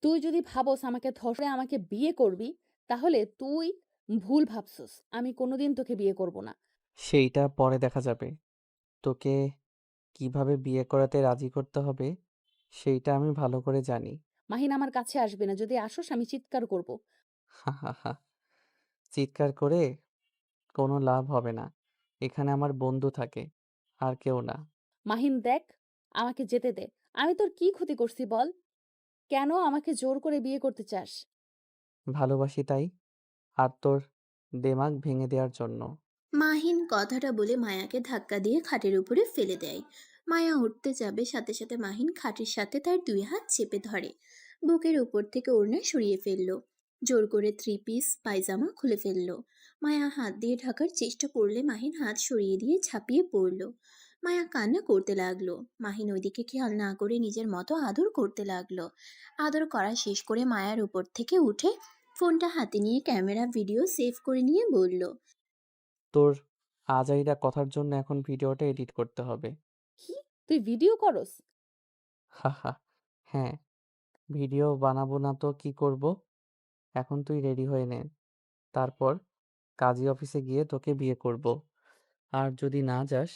তুই যদি ভাবস আমাকে ধরে আমাকে বিয়ে করবি, তাহলে তুই ভুল ভাবছস। আমি কোনোদিন তোকে বিয়ে করব না। সেইটা পরে দেখা যাবে। তোকে কিভাবে বিয়ে করাতে রাজি করতে হবে সেইটা আমি ভালো করে জানি। মাহিন, আমার কাছে আসবি না। যদি আসস আমি চিৎকার করব। হা হা হা। চিৎকার করে কোনো লাভ হবে না। এখানে আমার বন্ধু থাকে, আর কেউ না। মাহিন দেখ, আমাকে যেতে দে। আমি তোর কি ক্ষতি করছি বল? কেন আমাকে জোর করে বিয়ে করতে চাস? ভালোবাসি তাই, আর তোর দেমাগ ভেঙে দেওয়ার জন্য। মাহিন কথাটা বলে মায়াকে ধাক্কা দিয়ে খাটের উপরে ফেলে দেয়। মায়া উঠতে যাবে, সাথে সাথে মাহিন খাটের সাথে তার দুই হাত চেপে ধরে। বুকের উপর থেকে ওড়না সরিয়ে ফেললো। জোর করে থ্রি পিস পায়জামা খুলে ফেললো। মায়া হাত দিয়ে ঢাকার চেষ্টা করলে মাহিন হাত সরিয়ে দিয়ে ঝাঁপিয়ে পড়লো। মায়া কান্না করতে লাগলো। মাহিন ওইদিকে খেয়াল না করে নিজের মতো আদর করতে লাগলো। আদর করা শেষ করে মায়ার উপর থেকে উঠে ফোনটা হাতে নিয়ে ক্যামেরা ভিডিও সেভ করে নিয়ে বলল, তোর আজাইরা কথার জন্য এখন ভিডিওটা এডিট করতে হবে। কি? তুই ভিডিও করস? হা হা। হ্যাঁ, ভিডিও বানাবো না তো কি করব? এখন তুই রেডি হয়ে নে, তারপর কাজী অফিসে গিয়ে তোকে বিয়ে করব। আর যদি না যাস,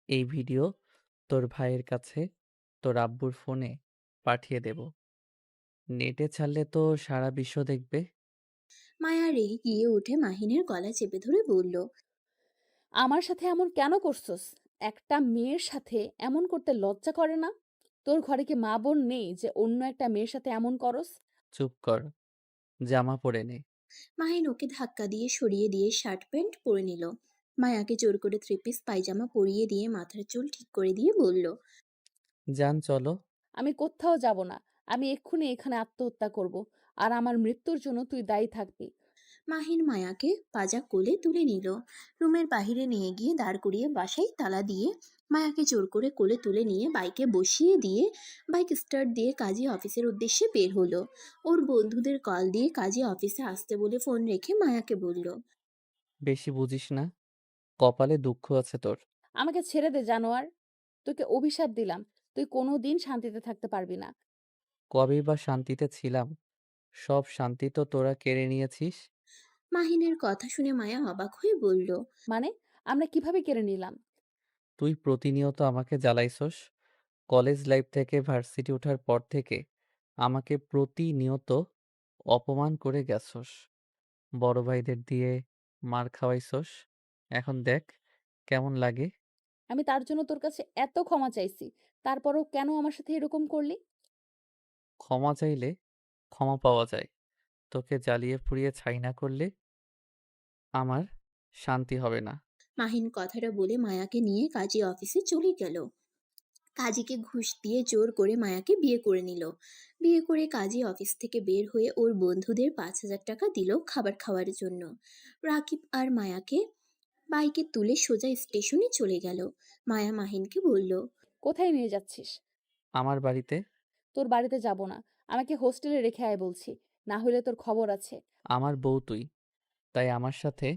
এই ভিডিও তোর ভাইয়ের কাছে তোর আব্বুর ফোনে পাঠিয়ে দেব। নেটে ছাড়লে তো সারা বিশ্ব দেখবে। মায়া রেগে গিয়ে উঠে মাহিনের গলা চেপে ধরে বলল, আমার সাথে এমন কেন করছস? একটা মেয়ের সাথে এমন করতে লজ্জা করে না? তোর ঘরে কি মা বোন নেই যে অন্য একটা মেয়ের সাথে এমন করস? চুপ কর, জামা পরে নে। মাহিন ওকে ধাক্কা দিয়ে সরিয়ে দিয়ে শার্ট প্যান্ট পরে নিল। মায়াকে জোর করে থ্রি পিস পায়জামা পরিয়ে দিয়ে মাথার চুল ঠিক করে দিয়ে বলল, যান চলো। আমি কোত্থাও যাব না। আমি এক্ষুনি এখানে আত্মহত্যা করব। আর আমার মৃত্যুর জন্য তুই দায়ী থাকবি। মাহিন মায়াকে পাজা কোলে তুলে নিল। রুমের বাহিরে নিয়ে গিয়ে দাঁড় করিয়ে বাসায় তালা দিয়ে মায়াকে জোর করে কোলে তুলে নিয়ে বাইকে বসিয়ে দিয়ে বাইক স্টার্ট দিয়ে কাজী অফিসের উদ্দেশ্যে বের হলো। ওর বন্ধুদের কল দিয়ে কাজী অফিসে আসতে বলে ফোন রেখে মায়াকে বলল, বেশি বুঝিস না, কপালে দুঃখ আছে তোর। আমাকে ছেড়ে দে জানোয়ার। তোকে অভিশাপ দিলাম। তুই কোনোদিন শান্তিতে থাকতে পারবি না। কবেই বা শান্তিতে ছিলাম? সব শান্তি তো তোরা কেড়ে নিয়েছিস। মাহিনের কথা শুনে মায়া অবাক হয়ে বলল, মানে, আমরা কিভাবে কেড়ে নিলাম? তুই প্রতিনিয়ত আমাকে জ্বালাইছস। কলেজ লাইফ থেকে ভার্সিটি ওঠার পর থেকে আমাকে প্রতিনিয়ত অপমান করে গেছস। বড় ভাইদের দিয়ে মার খাওয়াইছস। এখন দেখ কেমন লাগে। আমি তার জন্য তোর কাছে এত ক্ষমা চাইছি। তারপরও কেন আমার সাথে এরকম করলি? ক্ষমা চাইলে ক্ষমা পাওয়া যায়। তোকে জ্বালিয়ে পুড়িয়ে ছাই না করলে আমার শান্তি হবে না। মাহিন কথাটা বলে মায়াকে নিয়ে কাজী অফিসে চলে গেল। কাজীকে ঘুষ দিয়ে জোর করে মায়াকে বিয়ে করে নিল। বিয়ে করে কাজী অফিস থেকে বের হয়ে ওর বন্ধুদের 5,000 টাকা দিল খাবার খাওয়ার জন্য। রাকিব আর মায়াকে বাইকে তুলে সোজা স্টেশনে চলে গেল। মায়া মাহিনকে বলল, কোথায় নিয়ে যাচ্ছিস? আমার বাড়িতে। তোর বাড়িতে যাব না। আমাকে হোস্টেলে রেখে আয় বলছি। না হলে তোর খবর আছে। আমার বউ তুই, তাই আমার সাথে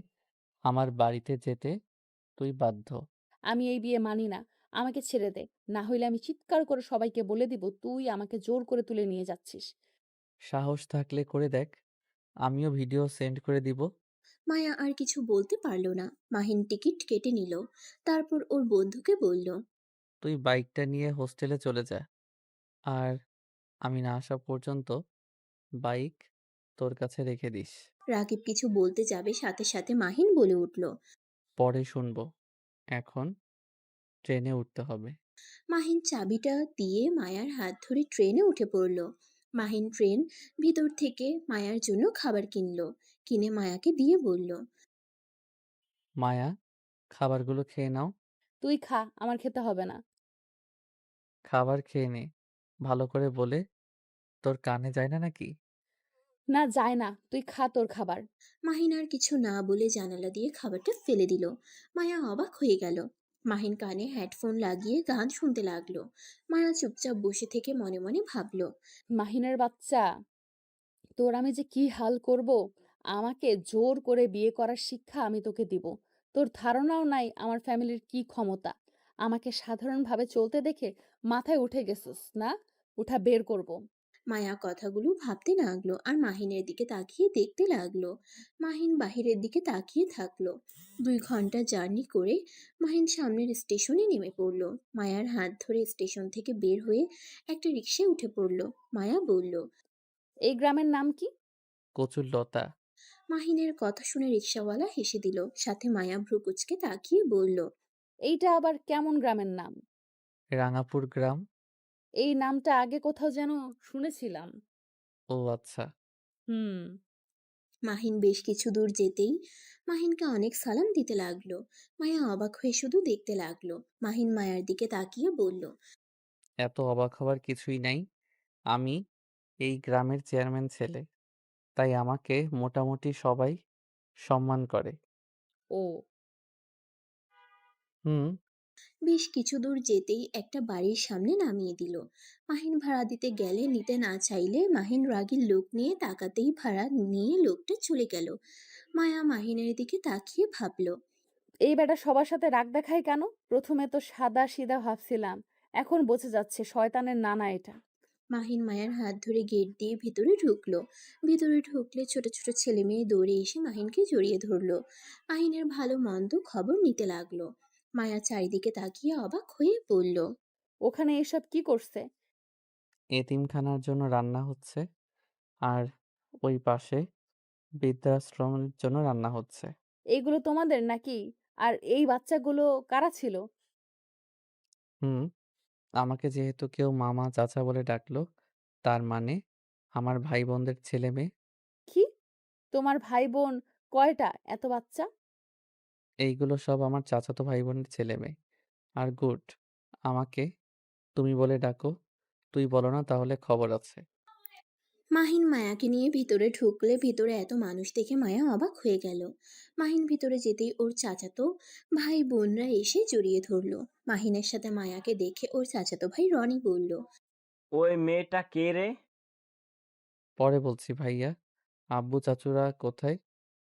আমার বাড়িতে যেতে তুই বাধ্য। আমি এই বিয়ে মানি না। আমাকে ছেড়ে দে। না হইলে আমি চিৎকার করে সবাইকে বলে দিব তুই আমাকে জোর করে তুলে নিয়ে যাচ্ছিস। সাহস থাকলে করে দেখ, আমিও ভিডিও সেন্ড করে দিব। মায়া আর কিছু বলতে পারল না। মাহিন টিকিট কেটে নিল। তারপর ওর বন্ধুকে বলল, তুই বাইকটা নিয়ে হোস্টেলে চলে যা, আর আমি না আসা পর্যন্ত বাইক তোর কাছে রেখে দিস। রাকিব কিছু বলতে যাবে, সাথে সাথে মাহিন বলে উঠল, পরে শুনবো, এখন ট্রেনে উঠতে হবে। মাহিন চাবিটা দিয়ে মায়ার হাত ধরে ট্রেনে উঠে পড়ল। মাহিন ট্রেন ভিতর থেকে মায়ার জন্য খাবার কিনলো। কিনে মায়াকে দিয়ে বলল, মায়া, খাবারগুলো খেয়ে নাও। তুই খা, আমার খেতে হবে না। খাবার খেয়ে নে, ভালো করে বলে। তোর কানে যায় না নাকি? না, যায় না। তুই খা তোর খাবার। মাহিন আর কিছু না বলে জানালা দিয়ে খাবারটা ফেলে দিল। মায়া অবাক হয়ে গেল। মাহিন কানে হেডফোন লাগিয়ে গান শুনতে লাগলো। মায়া চুপচাপ বসে থেকে মনে মনে ভাবলো, মাহিনের বাচ্চা, তোর আমি যে কি হাল করব! আমাকে জোর করে বিয়ে করার শিক্ষা আমি তোকে দিব। তোর ধারণাও নাই আমার ফ্যামিলির কি ক্ষমতা। আমাকে সাধারণভাবে চলতে দেখে মাথায় উঠে গেছিস না? উঠা বের করব। মায়া কথাগুলো ভাবতে লাগলো আর মাহিনের দিকে তাকিয়ে দেখতে লাগলো। মাহিন বাহিরের দিকে তাকিয়ে থাকলো। 2 ঘন্টা জার্নি করে মাহিন সামনের স্টেশনে নেমে পড়লো। মায়ার হাত ধরে স্টেশন থেকে বের হয়ে একটা রিকশায় উঠে পড়লো। মায়া বলল। এই গ্রামের নাম কি? কচুরলতা। মাহিনের কথা শুনে রিকশাওয়ালা হেসে দিল, সাথে মায়া ভ্রু কুচকে তাকিয়ে বলল। এইটা আবার কেমন গ্রামের নাম? রাঙাপুর গ্রাম। এই নামটা আগে কোথাও যেন শুনেছিলাম। ও আচ্ছা। হুম। মাহিন বেশ কিছু দূর যেতেই মাহিনকে অনেক সালাম দিতে লাগলো। মায়া অবাক হয়ে শুধু দেখতে লাগলো। মাহিন মায়ার দিকে তাকিয়ে বলল। এত অবাক হওয়ার কিছুই নাই। আমি এই গ্রামের চেয়ারম্যান ছেলে। তাই আমাকে মোটামুটি সবাই সম্মান করে। ও। হুম। বেশ কিছু দূর যেতেই একটা বাড়ির সামনে নামিয়ে দিল। মাহিন ভাড়া দিতে গেলে নিতে না চাইলে মাহিন রাগী লোক নিয়ে তাকাতেই ভাড়া নিয়ে লোকটা চলে গেল। মায়া মাহিনের দিকে তাকিয়ে ভাবল। এই বেটা সবার সাথে রাগ দেখায় কেন? প্রথমে তো সাদা সিধা ভাবছিলাম, এখন বোঝা যাচ্ছে শয়তানের নানা এটা। মাহিন মায়ের হাত ধরে গেট দিয়ে ভিতরে ঢুকলো। ভিতরে ঢুকলে ছোট ছোট ছেলে মেয়ে দৌড়ে এসে মাহিনকে জড়িয়ে ধরলো। মাহিনের ভালো মন্দ খবর নিতে লাগলো। মায়া চারিদিকে তাকিয়ে অবাক হয়ে বলল। ওখানে এসব কি করছে? এতিমখানার জন্য রান্না হচ্ছে। আর ওই পাশে বৃদ্ধাশ্রমের জন্য রান্না হচ্ছে। এইগুলো তোমাদের নাকি? আর এই বাচ্চাগুলো কারা ছিল? হুম। আমাকে যেহেতু কেউ মামা চাচা বলে ডাকলো, তার মানে আমার ভাই বোনদের ছেলে মেয়ে। কি? তোমার ভাই বোন কয়টা? এত বাচ্চা? এইগুলো সব আমার চাচাতো ভাই বোনের ছেলে মেয়ে। আর গুড, আমাকে তুমি বলে ডাকো। তুই বলো না তাহলে খবর আছে। মাহিন মায়াকে নিয়ে ভিতরে ঢুকলে ভিতরে এত মানুষ দেখে মায়া অবাক হয়ে গেল। মাহিন ভিতরে যেতেই ওর চাচাতো ভাই বোনরা এসে জড়িয়ে ধরলো। মাহিনের সাথে মায়াকে দেখে ওর চাচাতো ভাই রনি বলল। ওই মেয়েটা কে রে? পরে বলছি ভাইয়া। আব্বু চাচুরা কোথায়?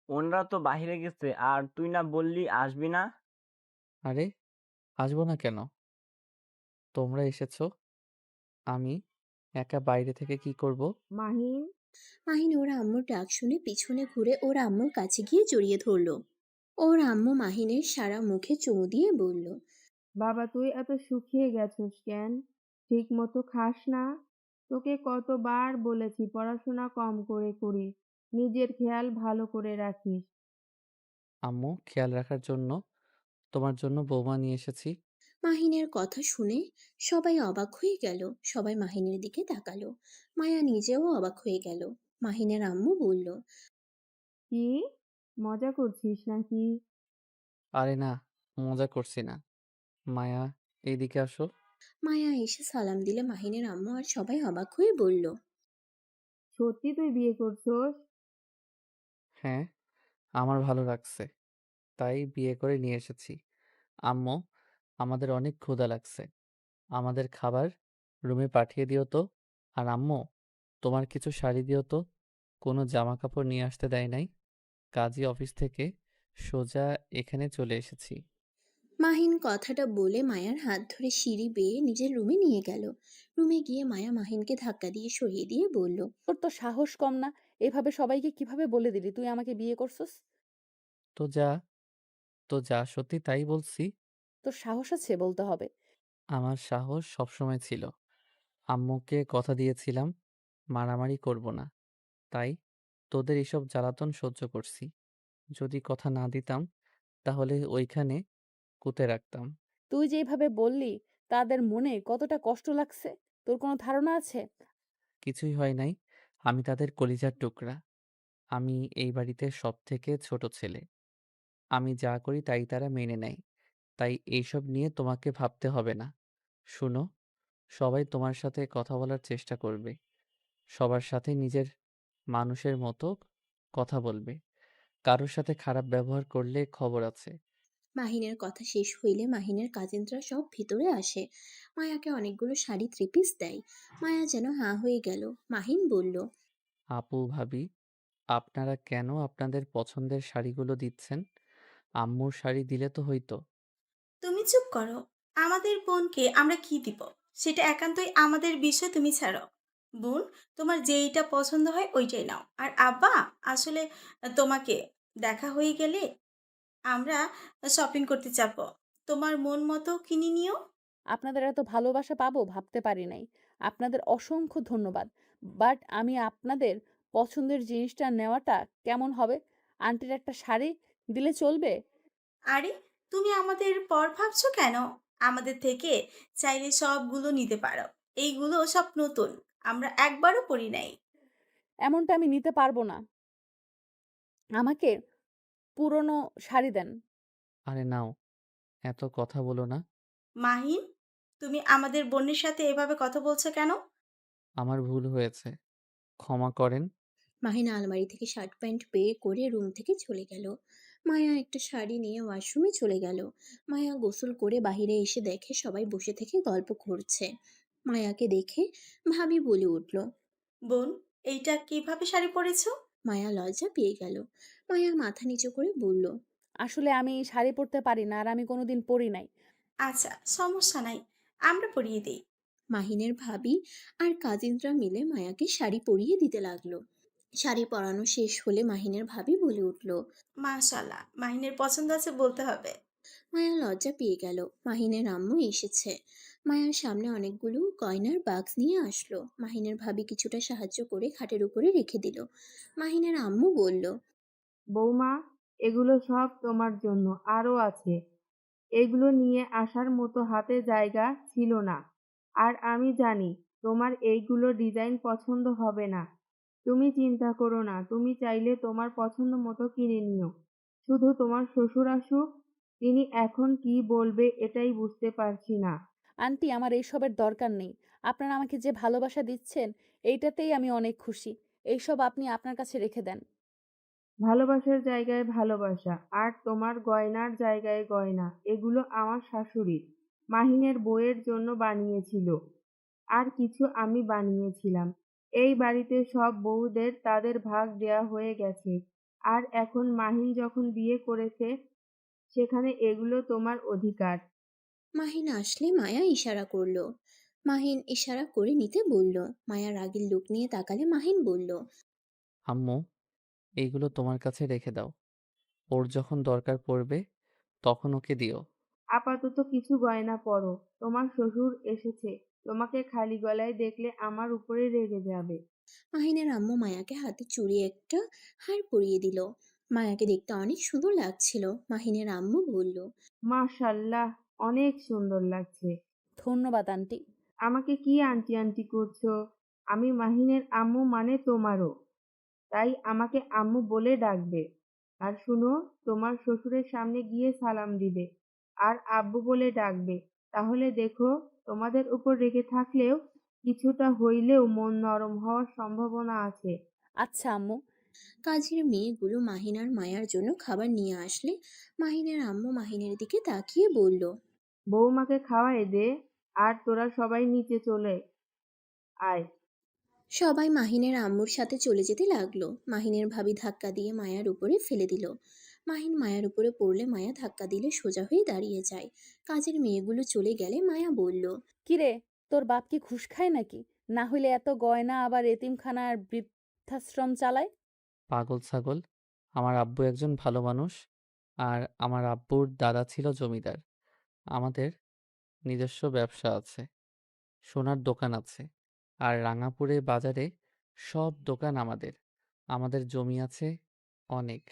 ওনরা তো বাহিরে গেছে, আর তুই না বললি আসবি না? আরে, আসবো না কেন? তোমরা এসেছো, আমি একা বাইরে থেকে কি করব? মাহিন, মাহিন ওর আম্মুর ডাক শুনে পিছনে ঘুরে ওর আম্মুর কাছে গিয়ে জড়িয়ে ধরলো। ওর আম্মু মাহিনের সারা মুখে চুমু দিয়ে বলল। বাবা তুই এত শুকিয়ে গেছিস কেন? ঠিক মতো খাস না? তোকে কতবার বলেছি পড়াশোনা কম করে করিস, নিজের খেয়াল ভালো করে রাখিস। আম্মু, খেয়াল রাখার জন্য তোমার জন্য বৌমা নিয়ে এসেছি। মাহিনের কথা শুনে সবাই অবাক হয়ে গেল। সবাই মাহিনের দিকে তাকালো। মায়া নিজেও অবাক হয়ে গেল। মাহিনের আম্মু বলল। কি মজা করছিস নাকি? আরে না, মজা করছি না। মায়া, এইদিকে আসো। মায়া এসে সালাম দিলে মাহিনের আম্মু আর সবাই অবাক হয়ে বলল। সত্যি তুই বিয়ে করছস? হ্যাঁ, আমার ভালো লাগছে, তাই বিয়ে করে নিয়ে এসেছি। আম্মু, আমাদের অনেক ক্ষুধা লাগছে। আমাদের খাবার রুমে পাঠিয়ে দিও তো। আর আম্মু, তোমার কিছু শাড়ি দিও তো। কোনো জামা কাপড় নিয়ে আসতে দেয় নাই। কাজী অফিস থেকে সোজা এখানে চলে এসেছি। মাহিন কথাটা বলে মায়ার হাত ধরে সিঁড়ি বেয়ে নিজের রুমে নিয়ে গেল। রুমে গিয়ে মায়া মাহিনকে ধাক্কা দিয়ে সরিয়ে দিয়ে বলল। তোর তো সাহস কম না? এভাবে সবাইকে কিভাবে বলে দিলি তুই আমাকে বিয়ে করছস? তো যা, তো যা সত্যি তাই বলছি। তোর সাহস আছে বলতে হবে। আমার সাহস সবসময় ছিল। আম্মুকে কথা দিয়েছিলাম মারামারি করব না। তাই তোদের এসব জ্বালাতন সহ্য করছি। যদি কথা না দিতাম তাহলে ওইখানে পুঁতে রাখতাম। তুই যে এভাবে বললি, তাদের মনে কতটা কষ্ট লাগছে তোর কোনো ধারণা আছে? কিছুই হয় নাই। আমি তাদের কলিজার টুকরা। আমি এই বাড়িতে সবথেকে ছোট ছেলে। আমি যা করি তাই তারা মেনে নেয়। তাই এইসব নিয়ে তোমাকে ভাবতে হবে না। শুনো, সবাই তোমার সাথে কথা বলার চেষ্টা করবে। সবার সাথে নিজের মানুষের মতো কথা বলবে। কারোর সাথে খারাপ ব্যবহার করলে খবর আছে। মাহিনের কথা শেষ হইলে মাহিনের কাজিনরা সব ভিতরে আসে। মায়াকে অনেকগুলো শাড়ি 3 পিস দেয়। মায়া যেন হাঁ হয়ে গেল। মাহিন বলল। আপু, ভাবি, আপনারা কেন আপনাদের পছন্দের শাড়িগুলো দিচ্ছেন? আম্মুর শাড়ি দিলে তো হইতো। তুমি চুপ করো। আমাদের বোনকে আমরা কি দিব সেটা একান্তই আমাদের বিষয়, তুমি ছাড়ো। বোন, তোমার যেইটা পছন্দ হয় ওইটাই নাও। আর আব্বা, আসলে তোমাকে দেখা হয়ে গেলে আমরা শপিং করতে যাবো। তোমার মন মতো কিনে নিও। আপনাদের এত ভালোবাসা পাবো ভাবতে পারি নাই। আপনাদের অসংখ্য ধন্যবাদ। বাট আমি আপনাদের পছন্দের জিনিসটা নেওয়াটা কেমন হবে? আন্টির একটা শাড়ি দিলে চলবে? আরে, তুমি আমাদের পর ভাবছো কেন? আমাদের থেকে চাইলে সবগুলো নিতে পারো। এইগুলো সব নতুন, আমরা একবারও পরি নাই। এমনটা আমি নিতে পারবো না। আমাকে পুরনো শাড়ি দেন। আরে নাও, এত কথা বলো না। মাহিন, তুমি আমাদের বোনের সাথে এভাবে কথা বলছো কেন? আমার ভুল হয়েছে, ক্ষমা করেন। মাহিন আলমারি থেকে শার্ট প্যান্ট বের করে রুম থেকে চলে গেল। মায়া একটা শাড়ি নিয়ে ওয়াশরুমে চলে গেল। মায়া গোসল করে বাইরে এসে দেখে সবাই বসে থেকে গল্প করছে। মায়াকে দেখে ভাবি বলে উঠল। বোন, এইটা কিভাবে শাড়ি পরেছো? মায়া লজ্জা পেয়ে গেল। মায়া মাথা নিচু করে বলল। আসলে আমি শাড়ি পরতে পারি না আর আমি কোনোদিন পরি নাই। আচ্ছা, সমস্যা নাই, আমরা পরিয়ে দিই। মাহিনের ভাবি আর কাজিনরা মিলে মায়াকে শাড়ি পরিয়ে দিতে লাগলো। শাড়ি পরানো শেষ হলে মাহিনের ভাবি বলে উঠল। মাশাআল্লাহ, মাহিনের পছন্দ আছে বলতে হবে। মায়া লজ্জা পেয়ে গেল। মাহিনের আম্মু এসেছে। মায়ার সামনে অনেকগুলো গয়নার বাক্স নিয়ে আসলো। মাহিনের ভাবি কিছুটা সাহায্য করে খাটের উপরে রেখে দিল। মাহিনের আম্মু বলল। বৌমা, এগুলো সব তোমার জন্য, আরো আছে। এগুলো নিয়ে আসার মতো হাতে জায়গা ছিল না। আর আমি জানি তোমার এইগুলো ডিজাইন পছন্দ হবে না। তুমি চিন্তা করো না, তুমি চাইলে তোমার পছন্দ মতো কিনে নিও। শুধু তোমার শ্বশুর আসুক, তিনি এখন কি বলবে এটাই বুঝতে পারছি না। আন্টি আমার এইসবের দরকার নেই। আপনারা আমাকে যে ভালোবাসা দিচ্ছেন এইটাতেই আমি অনেক খুশি। এইসব আপনি আপনার কাছে রেখে দেন। ভালোবাসার জায়গায় ভালোবাসা, আর তোমার গয়নার জায়গায় গয়না। এগুলো আমার শাশুড়ির, মাহিনের বউয়ের জন্য বানিয়েছিল। আর কিছু আমি বানিয়েছিলাম। এই বাড়িতে সব বউদের তাদের ভাগ দেয়া হয়ে গেছে। আর এখন মাহিন যখন বিয়ে করেছে, সেখানে এগুলো তোমার অধিকার। মাহিন আসলে মায়া ইশারা করলো। মাহিন ইশারা করে নিতে বলল। মায়া রাগের লোক নিয়ে তাকালে মাহিন বলল। আম্মু, এইগুলো তোমার কাছে রেখে দাও। ওর যখন দরকার পড়বে তখন ওকে দিও। আপাতত কিছু গয়না পরো, তোমার শ্বশুর এসেছে। তোমাকে খালি গলায় দেখলে আমার উপরে রেগে যাবে। মাহিনের আম্মু মায়াকে হাতে চুড়ি একটা হার পরিয়ে দিল। মায়াকে দেখতে অনেক সুন্দর লাগছিল। মাহিনের আম্মু বলল। মাশাল্লাহ, অনেক সুন্দর লাগছে। ধন্যবাদ আন্টি। আমাকে কি আন্টি আন্টি করছো? আমি মাহিনের আম্মু, মানে তোমারও। তাই আমাকে আম্মু বলে ডাকবে। আর শুনো, তোমার শ্বশুরের সামনে গিয়ে সালাম দিবে। আর আব্বু বলে ডাকবে। তাহলে দেখো, তোমাদের উপর রেগে থাকলেও কিছুটা হইলেও মন নরম হওয়ার সম্ভাবনা আছে। আচ্ছা আম্মু। কাজের মেয়েগুলো মাহিন আর মায়ার জন্য খাবার নিয়ে আসলে মাহিনের আম্মু মাহিনের দিকে তাকিয়ে বলল। বৌমাকে খাওয়াই দে। আর তোরা সবাই নিচে চলে আয়। সবাই মাহিনের আম্মুর সাথে চলে যেতে লাগলো। মাহিনের ভাবি ধাক্কা দিয়ে মায়ার উপরে ফেলে দিল। মাহিন মায়ার উপরে পড়লে মায়া ধাক্কা দিলে সোজা হয়ে দাঁড়িয়ে যায়। কাজের মেয়েগুলো চলে গেলে মায়া বলল। কিরে, তোর বাপ কি ঘুষ খায় নাকি? না হইলে এত গয়না আবার এতিমখানা আর বৃদ্ধাশ্রম চালায়? পাগল ছাগল, আমার আব্বু একজন ভালো মানুষ। আর আমার আব্বুর দাদা ছিল জমিদার। আমাদের নিজস্ব ব্যবসা আছে, সোনার দোকান আছে। আর রাঙাপুরে বাজারে সব দোকান আমাদের। আমাদের জমি আছে অনেক।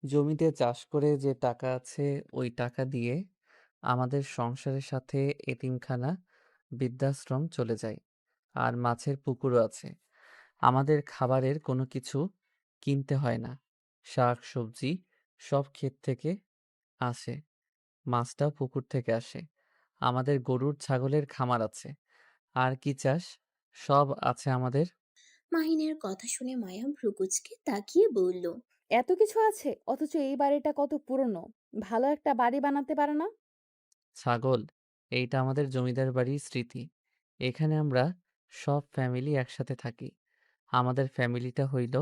জমিতে চাষ করে যে টাকা আছে ওই টাকা দিয়ে আমাদের সংসারের সাথে এতিমখানা, বৃদ্ধাশ্রম চলে যায়। আর মাছের পুকুরও আছে। আমাদের খাবারের কোনো কিছু কিনতে হয় না। শাক সবজি সব ক্ষেত থেকে আসে। মাছটাও পুকুর থেকে আসে। আমাদের গরুর ছাগলের খামার আছে। আর কি চাস, সব আছে আমাদের। মাহিনের কথা শুনে মায়া ভ্রুকুচকে তাকিয়ে বলল। এত কিছু আছে অথচ এই বাড়িটা কত পুরনো। ভালো একটা বাড়ি বানাতে পারে না? ছাগল, এইটা আমাদের জমিদার বাড়ির স্মৃতি। এখানে আমরা সব ফ্যামিলি একসাথে থাকি। আমাদের ফ্যামিলিটা হইল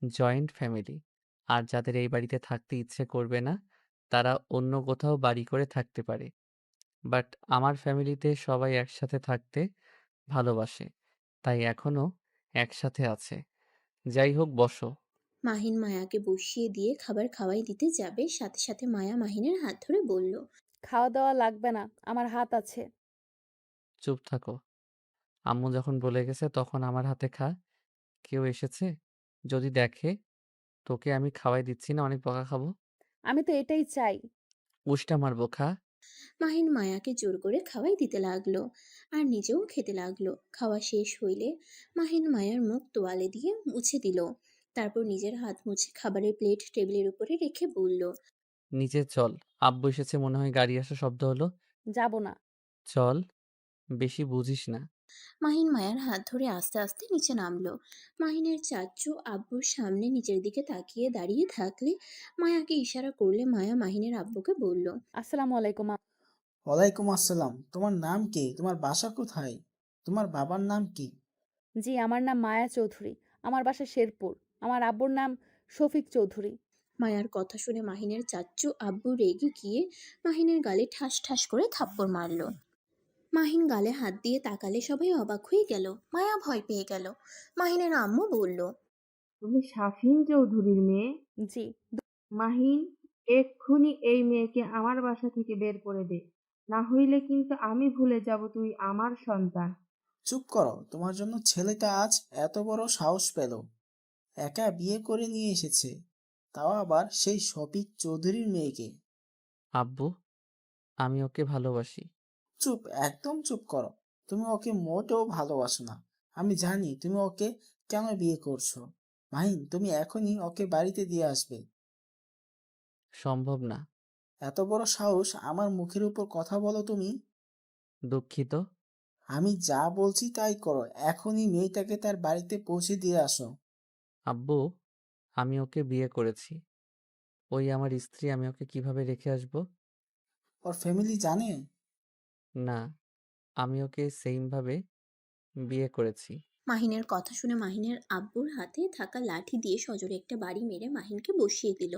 জয়েন্ট ফ্যামিলি। আর যাদের এই বাড়িতে থাকতে ইচ্ছে করবে না, তারা অন্য কোথাও বাড়ি করে থাকতে পারে। বাট আমার ফ্যামিলিতে সবাই একসাথে থাকতে ভালোবাসে। তাই এখনো একসাথে আছে। যাই হোক, বসো। মাহিন মায়াকে বসিয়ে দিয়ে খাবার খাওয়াই দিতে যাবে, সাথে সাথে মায়া মাহিনের হাত ধরে বলল, খাওয়া দাওয়া লাগবে না, আমার হাত আছে। চুপ থাকো। আম্মু যখন বলে গেছে তখন আমার হাতে খা। কেউ এসেছে যদি দেখে তোকে আমি খাওয়াই দিচ্ছি না, অনেক বকা খাবো। আমি তো এটাই চাই। উষ্টা মারবো, খা। মাহিন মায়াকে জোর করে খাওয়াই দিতে লাগলো আর নিজেও খেতে লাগলো। খাওয়া শেষ হইলে মাহিন মায়ার মুখ তোয়ালে দিয়ে মুছে দিল, তারপর নিজের হাত মুছে খাবারের প্লেট টেবিলের উপরে রেখে বলল, নিচে চল। আব্বু এসেছে মনে হয়, গাড়ি আসার শব্দ হলো। যাব না। চল, বেশি বুঝিস না। মাহিন মায়ার হাত ধরে আস্তে আস্তে নিচে নামলো। মাহিনের চাচু আব্বুর সামনে নিচের দিকে তাকিয়ে দাঁড়িয়ে থাকলে মায়াকে ইশারা করলে মায়া মাহিনের আব্বুকে বলল, আসসালামু আলাইকুম। ওয়ালাইকুম আসসালাম। তোমার নাম কি? তোমার বাসা কোথায়? তোমার বাবার নাম কি? জি, আমার নাম মায়া চৌধুরী। আমার বাসা শেরপুর। আমার আব্বুর নাম শফিক চৌধুরী। মায়ার কথা শুনে মাহিনের চাচ্চু আব্বু রেগে গিয়ে মাহিনের গালে ঠাস ঠাস করে থাপ্পড় মারলো। মাহিন গালে হাত দিয়ে তাকালে সবাই অবাক হয়ে গেল। মায়া ভয় পেয়ে গেল। মাহিনের আম্মু বলল, তুমি শাফিন চৌধুরীর মেয়ে? জি। মাহিন, এক্ষুনি এই মেয়েকে আমার বাসা থেকে বের করে দে, না হইলে কিন্তু আমি ভুলে যাব তুই আমার সন্তান। চুপ করো। তোমার জন্য ছেলেটা আজ এত বড় সাহস পেল। একা বিয়ে করে নিয়ে এসেছে, তাও আবার সেই শফিক চৌধুরীর মেয়েকে। আব্বু, আমি ওকে ভালোবাসি। চুপ, একদম চুপ করো। তুমি ওকে মোটেও ভালোবাসো না। আমি জানি তুমি ওকে কেন বিয়ে করছো। মাহিন, তুমি এখনই ওকে বাড়িতে দিয়ে আসবে। সম্ভব না। এত বড় সাহস আমার মুখের উপর কথা বলো তুমি? দুঃখিত। আমি যা বলছি তাই করো। এখনই মেয়েটাকে তার বাড়িতে পৌঁছে দিয়ে আসো। আব্বু, আমি ওকে বিয়ে করেছি। ওই আমার স্ত্রী, আমি ওকে কিভাবে রেখে আসবো? ওর ফ্যামিলি জানে? না, আমি ওকে সেইম ভাবে বিয়ে করেছি। মাহিনের কথা শুনে মাহিনের আব্বুর হাতে থাকা লাঠি দিয়ে সজোরে একটা বাড়ি মেরে মাহিনকে বসিয়ে দিল।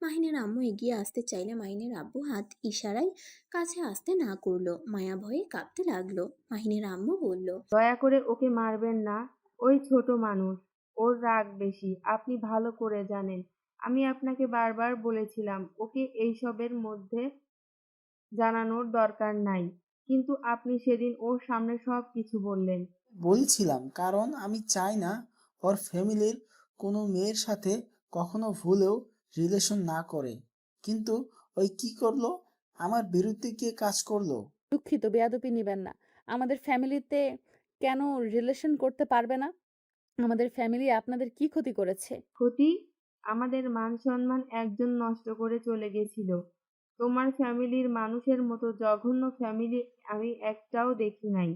মাহিনের আম্মু এগিয়ে আসতে চাইলে মাহিনের আব্বু হাত ইশারায় কাছে আসতে না করলো। মায়া ভয়ে কাঁপতে লাগলো। মাহিনের আম্মু বলল, দয়া করে ওকে মারবেন না, ওই ছোট মানুষ, ওর রাগ বেশি, আপনি ভালো করে জানেন। আমি আপনাকে বারবার বলেছিলাম ওকে এইসবের মধ্যে জানানোর দরকার নাই, কিন্তু আপনি সেদিন ওর সামনে সব কিছু বললেন। বলছিলাম কারণ আমি চাই না ওর ফ্যামিলির কোনো মেয়ের সাথে কখনো ভুলেও রিলেশন না করে। কিন্তু ওই কি করলো? আমার বিরুদ্ধে গিয়ে কাজ করলো। দুঃখিত, বেয়াদবি নিবেন না। আমাদের ফ্যামিলিতে কেন রিলেশন করতে পারবে না? আমাদের ফ্যামিলি আপনাদের কি ক্ষতি করেছে? ক্ষতি? আমাদের মান সম্মান একজন নষ্ট করে চলে গেছিল। তোমার ফ্যামিলির মানুষের মতো জঘন্য ফ্যামিলি আমি একটাও দেখি নাই।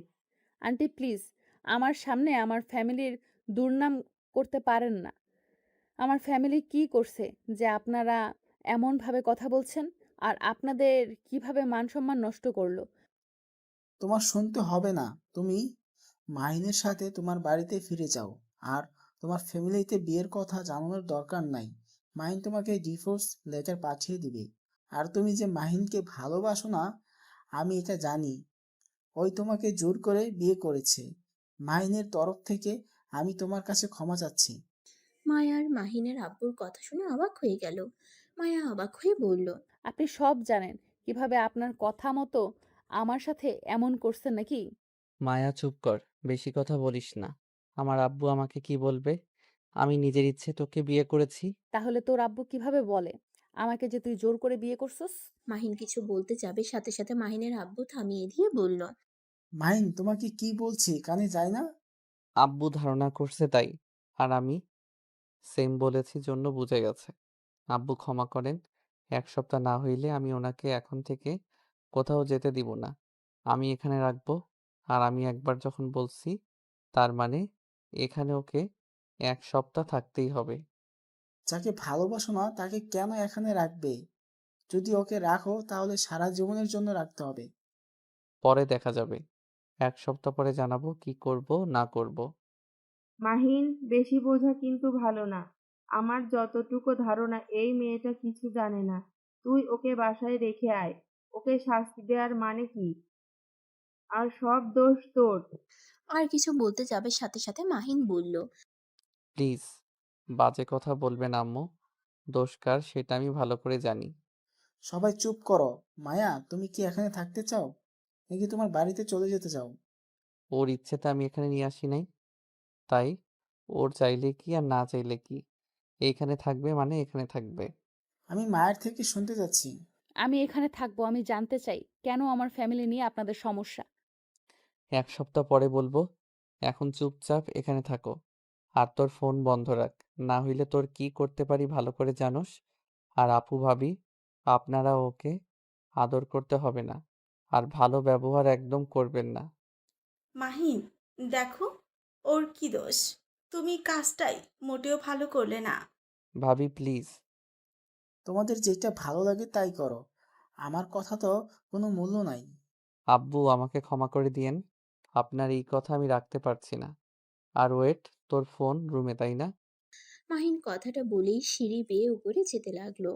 আন্টি প্লিজ, আমার সামনে আমার ফ্যামিলির দুর্নাম করতে পারেন না। আমার ফ্যামিলি কি করছে যে আপনারা এমনভাবে কথা বলছেন? আর আপনাদের কিভাবে মান-সম্মান নষ্ট করলো? তোমার শুনতে হবে না। তুমি মাহিনের সাথে তোমার বাড়িতে ফিরে যাও। আর তোমার ফ্যামিলিতে বিয়ের কথা জানানোর দরকার নাই। মাহিন তোমাকে ডিভোর্স লেটার পাঠিয়ে দিবে। আর তুমি যে মাহিনকে ভালোবাসো না, আমি এটা জানি। ওই তোমাকে জোর করে বিয়ে করেছে। মাহিনের তরফ থেকে আমি তোমার কাছে ক্ষমা চাচ্ছি। মায়ার মাহিনের আব্বুর কথা শুনে অবাক হয়ে গেল। মায়া অবাক হয়ে বলল, আপনি সব জানেন। কিভাবে আপনার কথা মতো আমার সাথে এমন করছেন নাকি? মায়া, চুপ কর। বেশি কথা বলিস না। আমার আব্বু আমাকে কি বলবে? আমি নিজের ইচ্ছে তোকে বিয়ে করেছি। তাহলে তোর আব্বু কিভাবে বলে আমাকে যে তুই জোর করে বিয়ে করছস? মাহিন কিছু বলতে যাবে, সাথে সাথে মাহিনের আব্বু থামিয়ে দিয়ে বলল, মাহিন, তোমাকে কি বলছি কানে যায় না? আব্বু ধারণা করছে তাই। আর আমি সেম বলেছি জন্য বুঝে গেছে। আব্বু ক্ষমা করেন। ১ সপ্তাহ না হইলে আমি ওনাকে এখন থেকে কোথাও যেতে দিব না। আমি এখানে রাখবো। আর আমি একবার যখন বলছি, তার মানে এখানে ওকে ১ সপ্তাহ থাকতেই হবে। যাকে ভালোবাসো না তাকে কেন এখানে রাখবে? যদি ওকে রাখো তাহলে সারা জীবনের জন্য রাখতে হবে। পরে দেখা যাবে। ১ সপ্তাহ পরে জানাবো কি করব না করব। মাহিন, বেশি বোঝা কিন্তু ভালো না। আমার যতটুকু ধারণা এই মেয়েটা কিছু জানে না। তুই ওকে বাসায় রেখে আয়। ওকে শাস্তি দেওয়ার মানে কি? আর সব দোষ তোর। আর কিছু বলতে যাবে সাথে সাথে মাহিন বলল, প্লিজ বাজে কথা বলবেন আম্মু। দোষ কার সেটা আমি ভালো করে জানি। সবাই চুপ করো। মায়া, তুমি কি এখানে থাকতে চাও নাকি তোমার বাড়িতে চলে যেতে চাও? ওর ইচ্ছেতে আমি এখানে নিয়ে আসি নাই। তাই ওর চাইলে কি আর না চাইলে কি, এইখানে থাকবে মানে এখানে থাকবে। আমি মায়ের থেকে শুনতে চাচ্ছি। আমি এখানে থাকবো। আমি জানতে চাই কেন আমার ফ্যামিলি নিয়ে আপনাদের সমস্যা। 1 সপ্তাহ পরে বলবো। এখন চুপচাপ এখানে থাকো। আর তোর ফোন বন্ধ রাখ। না হইলে তোর কি করতে পারি ভালো করে জানোস। আর আপু ভাবি, আপনারা ওকে আদর করতে হবে না। আর ভালো ব্যবহার একদম করবেন না। মাহিন, দেখো ওর কি দোষ? তুমি কাজটাই মোটেও ভালো করলে না। ভাবি প্লিজ। তোমাদের যেটা ভালো লাগে তাই করো, আমার কথা তো কোনো মূল্য নাই। আব্বু আমাকে ক্ষমা করে দিয়েন। আপনার এই কথা আমি রাখতে পারছি না। আর ওয়েট, তোর ফোন রুমে তাই না? মাহিন কথাটা বলেই সিঁড়ি বেয়ে উপরে যেতে লাগলো।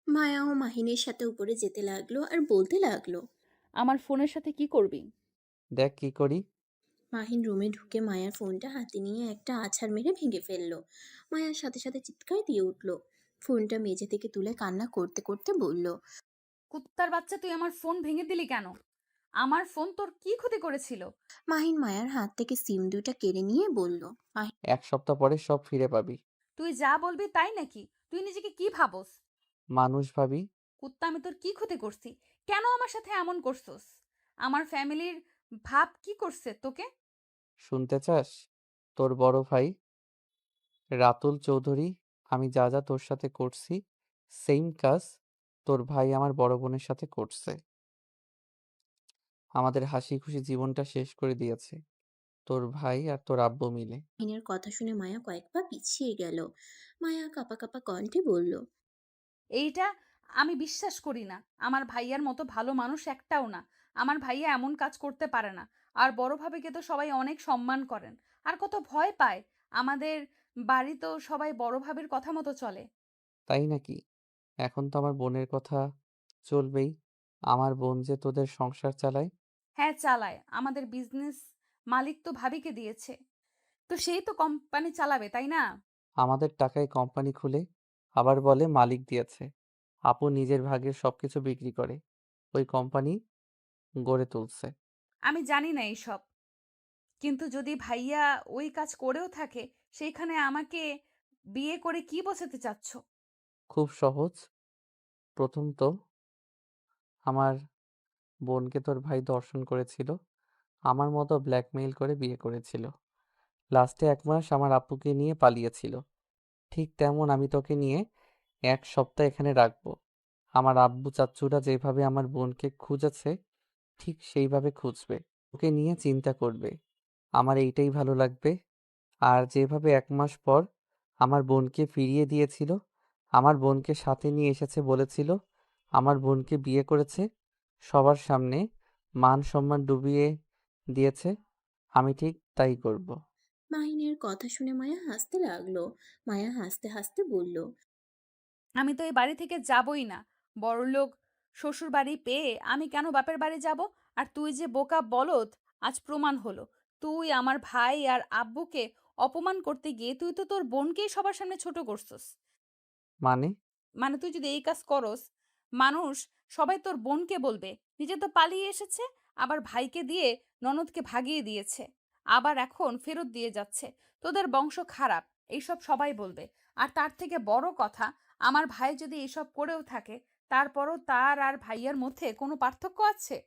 মায়াও মাহিনের সাথে উপরে যেতে লাগলো আর বলতে লাগলো। আমার ফোনের সাথে কি করবি? দেখ কি করি। মাহিন রুমে ঢুকে মায়ার ফোনটা হাতে নিয়ে একটা আছাড় মেরে ভেঙে ফেললো। মায়ার সাথে সাথে চিৎকার দিয়ে উঠল। ফোনটা মেঝে থেকে তুলে কান্না করতে করতে বলল, কুত্তার বাচ্চা, তুই আমার ফোন ভেঙে দিলি কেন? আমার ফোন তোর কি ক্ষতি করেছিল? মাহিন মায়ার হাত থেকে সিম দুইটা কেড়ে নিয়ে বলল। 1 সপ্তাহ পরে সব ফিরে পাবি। তুই যা বলবি তাই নাকি? তুই নিজেকে কি ভাবস? মানুষ ভাবি। কুত্তা, আমি তোর কি ক্ষতি করছি? কেন আমার সাথে এমন করছস? আমার ফ্যামিলির ভাব কি করছে তোকে? শুনতে চাস? তোর বড় ভাই রাতুল চৌধুরী, আমি যা যা তোর সাথে করছি সেইম কাজ তোর ভাই আমার বড় বোনের সাথে করছে। আমাদের হাসি খুশি জীবনটা শেষ করে দিয়েছে তোর ভাই আর তোর আব্বু মিলে। মাহিনের কথা শুনে মায়া কয়েক পা পিছিয়ে গেল। মায়া কাঁপা কাঁপা কণ্ঠে বলল, এইটা আমি বিশ্বাস করি না। আমার ভাইয়ার মতো ভালো মানুষ একটাও না। আমার ভাইয়া এমন কাজ করতে পারে না। আর বড় ভাবিকে তো সবাই অনেক সম্মান করেন। আর কত ভয় পায়। আমাদের বাড়ি তো সবাই বড় ভাবির কথা মতো চলে। তাই নাকি? এখন তো আমার বোনের কথা চলবেই। আমার বোন যে তোদের সংসার চালায়। হ্যাঁ, চালায়। আমাদের বিজনেস মালিক তো ভাবিকে দিয়েছে। তো সেই তো কোম্পানি চালাবে, তাই না? আমাদের টাকায় কোম্পানি খুলে আবার বলে মালিক দিয়েছে। আপু নিজের ভাগের সবকিছু বিক্রি করে ওই কোম্পানি গড়ে তুলছে। আমি জানি না এইসব। কিন্তু যদি ভাইয়া ওই কাজ করেও থাকে, সেইখানে আমাকে বিয়ে করে কি বোঝাতে চাচ্ছ? খুব সহজ। প্রথম তো আমার বোনকে তোর ভাই ধর্ষণ করেছিল, আমার মতো ব্ল্যাকমেইল করে বিয়ে করেছিল। লাস্টে 1 মাস আমার আপুকে নিয়ে পালিয়েছিল। ঠিক তেমন আমি তোকে নিয়ে 1 সপ্তাহ এখানে রাখবো। আমার আব্বু চাচ্চুরা যেভাবে আমার বোনকে খুঁজেছে ঠিক সেইভাবে খুঁজবে, ওকে নিয়ে চিন্তা করবে। আমার এইটাই ভালো লাগবে। আর যেভাবে 1 মাস পর আমার বোনকে ফিরিয়ে দিয়েছিল, আমার বোনকে সাথে নিয়ে এসেছে বলেছিল আমার বোনকে বিয়ে করেছে, সবার সামনে মান সম্মান ডুবিয়ে দিয়েছে, আমি ঠিক তাই করব। মাহিনের কথা শুনে মায়া হাসতে লাগলো। মায়া হাসতে হাসতে বলল, আমি তো এই বাড়ি থেকে যাবই না। বড়লোক শ্বশুর বাড়ি পেয়ে আমি কেন বাপের বাড়ি যাব? আর তুই যে বোকা বলদ, আজ প্রমাণ হলো। তুই আমার ভাই আর আব্বুকে অপমান করতে গিয়ে তুই তো তোর বোনকেই সবার সামনে ছোট করছস। মানে? মানে তুই যদি এই কাজ করস, মানুষ সবাই তোর বোনকে বলবে নিজে তো পালিয়ে এসেছে, আবার ভাইকে দিয়ে ননদকে ভাগিয়ে দিয়েছে, আবার এখন ফেরত দিয়ে যাচ্ছে। তোদের বংশ খারাপ, এইসব সবাই বলবে। আর তার থেকে বড় কথা, আমার ভাই যদি এসব করেও থাকে, তারপরও তার আর ভাইয়ার মধ্যে কোনো পার্থক্য আছে?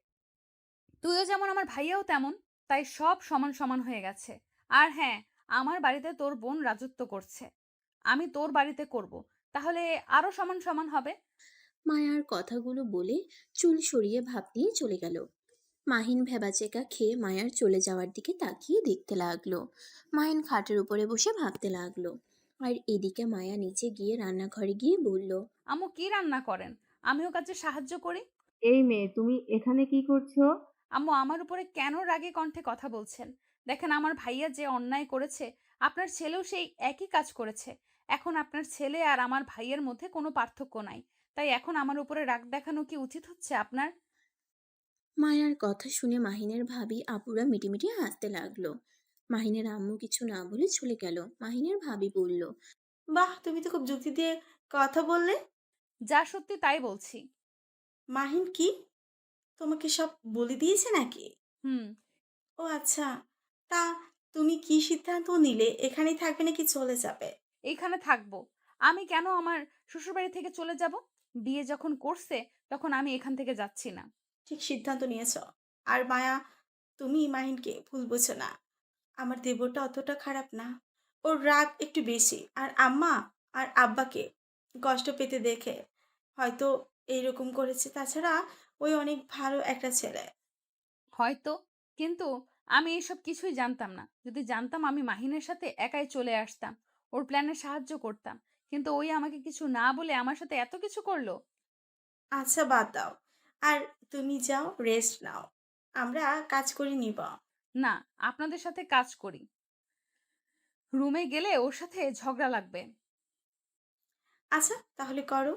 তুইও যেমন আমার ভাইয়াও তেমন। তাই সব সমান সমান হয়ে গেছে। আর হ্যাঁ, আমার বাড়িতে তোর বোন রাজত্ব করছে, আমি তোর বাড়িতে করব। তাহলে আরো সমান সমান হবে। মায়ার কথাগুলো বলে চুল সরিয়ে ভাব নিয়ে চলে গেল। মাহিন ভেবাচেকা খেয়ে মায়ার চলে যাওয়ার দিকে তাকিয়ে দেখতে লাগলো। মাহিন খাটের উপরে বসে ভাবতে লাগলো। আর এদিকে মায়া নিচে গিয়ে রান্নাঘরে গিয়ে বলল, আম্মু কি রান্না করেন? আমিও কাজে সাহায্য করি। এই মেয়ে, তুমি এখানে কি করছো? আম্মু আমার উপরে কেন রাগে কণ্ঠে কথা বলছেন? দেখেন, আমার ভাইয়া যে অন্যায় করেছে, আপনার ছেলেও সেই একই কাজ করেছে। এখন আপনার ছেলে আর আমার ভাইয়ের মধ্যে কোনো পার্থক্য নাই। তাই এখন আমার উপরে রাগ দেখানো কি উচিত হচ্ছে আপনার? মায়ার কথা শুনে মাহিনের ভাবি আপুরা মিটিমিটি হাসতে লাগলো। মাহিনের আম্মু কিছু না বলে চলে গেল। মাহিনের ভাবি বলল, বাহ, তুমি তো খুব যুক্তি দিয়ে কথা বললে। যা সত্যি তাই বলছি। মাহিন কি তোমাকে সব বলে দিয়েছে নাকি? হুম। ও আচ্ছা। তা তুমি কি সিদ্ধান্ত নিলে, এখানেই থাকবে নাকি চলে যাবে? এইখানে থাকবো। আমি কেন আমার শ্বশুরবাড়ি থেকে চলে যাব? বিয়ে যখন করছে তখন আমি এখান থেকে যাচ্ছি না। ঠিক সিদ্ধান্ত নিয়েছ। আর মায়া, তুমি মাহিনকে ভুল বোঝো না। আমার দেবরটা অতটা খারাপ না। ওর রাগ একটু বেশি। আর আম্মা আর আব্বাকে কষ্ট পেতে দেখে হয়তো এইরকম করেছে। তাছাড়া ওই অনেক ভালো একটা ছেলে। হয়তো, কিন্তু আমি এসব কিছুই জানতাম না। যদি জানতাম আমি মাহিনের সাথে একাই চলে আসতাম। ওর প্ল্যানে সাহায্য করতাম। কিন্তু ওই আমাকে কিছু না বলে আমার সাথে এত কিছু করলো। আচ্ছা, বাদ দাও। আর তুমি যাও, রেস্ট নাও। আমরা কাজ করে নিব। না, আপনাদের সাথে কাজ করি। রুমে গেলে ওর সাথে ঝগড়া লাগবে। আচ্ছা, তাহলে করো।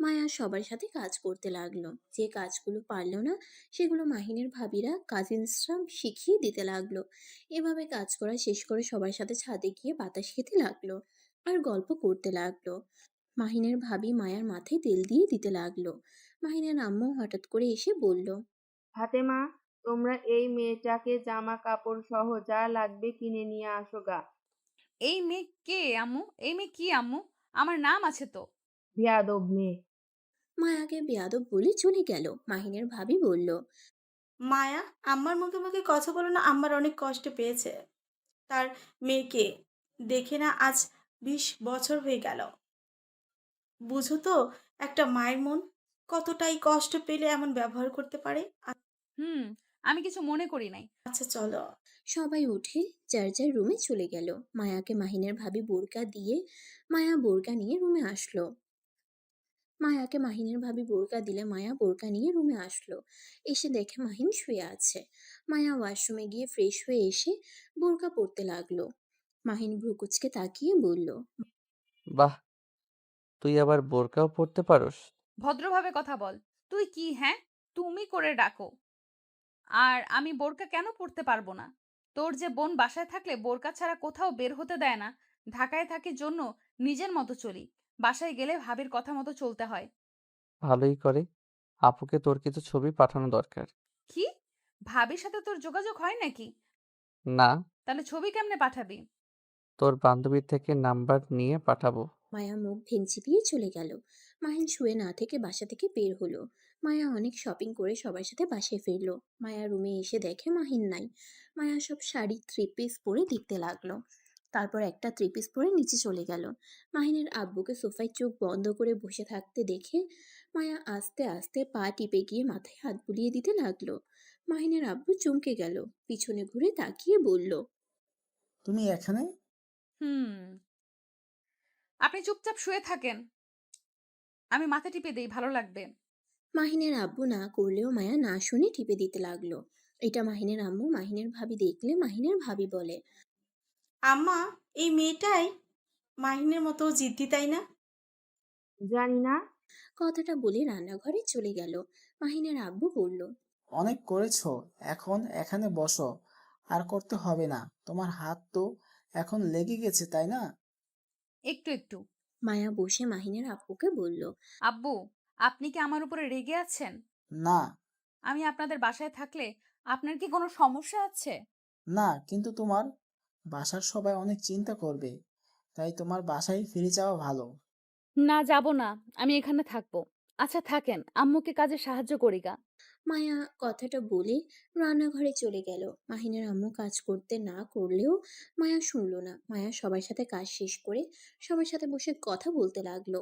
মায়া সবার সাথে কাজ করতে লাগলো। যে কাজগুলো পারলো না সেগুলো মাহিনের ভাবিরা কাজিনসরা শিখিয়ে দিতে লাগলো। এভাবে কাজ করা শেষ করে সবার সাথে ছাদে গিয়ে বাতাস খেতে লাগলো আর গল্প করতে লাগলো। মাহিনের ভাবি মায়ার মাথায় তেল দিয়ে দিতে লাগলো। মাহিনের আম্মু হঠাৎ করে এসে বলল, ফাতেমা, তোমরা এই মেয়েটাকে জামা কাপড় সহ যা লাগবে কিনে নিয়ে আসো গা। এই মেয়ে কে আম্মু? এই মেয়ে কি আম্মু? আমার নাম আছে তো। বেয়াদব মেয়ে। মায়াকে বেয়াদব বলে চলে গেল। মাহিনের ভাবি বলল, মায়া, আম্মার মুখে মুখে কথা বলো না। আম্মার অনেক কষ্ট পেয়েছে তার মেয়েকে দেখে না। আজ 20 বছর হয়ে গেল। বুঝো তো, একটা মায়ের মন কতটাই কষ্ট পেলে এমন ব্যবহার করতে পারে। হুম, আমি কিছু মনে করি নাই। আচ্ছা, চলো। সবাই উঠে যার যার রুমে চলে গেল। মায়াকে মাহিনের ভাবি বোরকা দিয়ে মায়া বোরকা নিয়ে রুমে আসলো। মায়াকে মাহিনের ভাবি বোরকা দিলে মায়া বোরকা নিয়ে রুমে আসলো। এসে দেখে মাহিন শুয়ে আছে। মায়া ওয়াশরুমে গিয়ে ফ্রেশ হয়ে এসে বোরকা পরতে লাগলো। মাহিন ভ্রুকুচকে তাকিয়ে বলল, বাহ! তুই আবার বোরকাও পরতে পারোস? ভদ্রভাবে কথা বল। তুই কি, হ্যাঁ? তুমি করে ডাকো। আর আমি বোরকা কেন পরতে পারবো না? তোর যে বোন বাসায় থাকলে বোরকা ছাড়া কোথাও বের হতে দেয় না। ঢাকায় থাকি জন্য নিজের মতো চলি। বাসায় গেলে ভাবির কথা মতো চলতে হয়। ভালোই করে। আপুকে তোর কিছু ছবি পাঠানো দরকার। কি? ভাবির সাথে তোর যোগাযোগ হয় নাকি? না, তাহলে ছবি কেমনে পাঠাবি? তোর বান্ধবীর থেকে নাম্বার নিয়ে পাঠাবো। মায়া মুখ ভেঙচি দিয়ে চলে গেল। মাহিন শুয়ে না থেকে বাসা থেকে বের হলো। মায়া অনেক শপিং করে সবার সাথে বাসায় ফিরলো। মায়া রুমে এসে দেখে মাহিন নাই। মায়া সব শাড়ি থ্রি পিস পরে দেখতে লাগলো। তারপর একটা থ্রি পিস পরে নিচে চলে গেল। মাহিনের আব্বুকে সোফায় চোখ বন্ধ করে বসে থাকতে দেখে মায়া আস্তে আস্তে পা টিপে গিয়ে মাথায় হাত বুলিয়ে দিতে লাগলো। মাহিনের আব্বু চমকে গেল। পিছনে ঘুরে তাকিয়ে বলল, তুমি এখানে? হুম, আপনি চুপচাপ শুয়ে থাকেন। আমি মাথা টিপে দেই, ভালো লাগবে। মাহিনের আব্বু না করলেও মায়া না শুনে টিপে দিতে লাগলো। এটা মাহিনের আম্মু মাহিনের ভাবি দেখলে মাহিনের ভাবি বলে, আম্মা, এই মেয়েটাই মাহিনের মতো জিদ্দি, তাই না? জানি না। কথাটা বলে রান্নাঘরে চলে গেল। মাহিনের আব্বু বলল, অনেক করেছো, এখন এখানে বসো। আর করতে হবে না, তোমার হাত তো এখন লেগে গেছে তাই না? একটু একটু। মায়া বসে মাহিনের আব্বুকে বলল, আব্বু, আপনি কি আমার উপরে রেগে আছেন? না। আমি আপনাদের বাসায় থাকলে আপনার কি কোনো সমস্যা আছে? না, কিন্তু তোমার বাসার সবাই অনেক চিন্তা করবে, তাই তোমার বাসায় ফিরে যাওয়া ভালো। না, যাব না। আমি এখানে থাকবো। আচ্ছা থাকেন, আম্মুকে কাজে সাহায্য করি গা। মায়া কথাটা বলে রান্নাঘরে চলে গেল। মাহিনের আম্মু কাজ করতে না করলেও মায়া শুনলো না। মায়া সবার সাথে কাজ শেষ করে সবার সাথে বসে কথা বলতে লাগলো।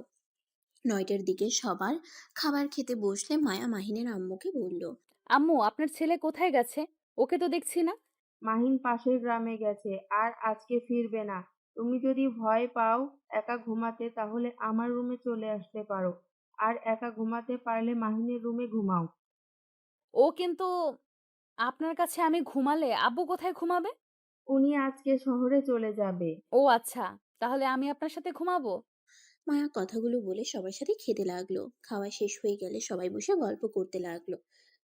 ৯টার দিকে সবার খাবার খেতে বসলে মায়া মাহিনের আম্মুকে বলল, আম্মু, আপনার ছেলে কোথায় গেছে? ওকে তো দেখছি না। মাহিন পাশের গ্রামে গেছে আর আজকে ফিরবে না। তুমি যদি ভয় পাও একা ঘুমাতে তাহলে আমার রুমে চলে আসতে পারো। আর একা ঘুমাতে পারলে মাহিনের রুমে ঘুমাও। ও কিন্তু, আপনার কাছে আমি ঘুমালে আব্বু কোথায় ঘুমাবে? উনি আজকে শহরে চলে যাবে। ও আচ্ছা, তাহলে আমি আপনার সাথে ঘুমাবো। মায়া কথাগুলো বলে সবার সাথে খেতে লাগলো। খাওয়া শেষ হয়ে গেলে সবাই বসে গল্প করতে লাগলো।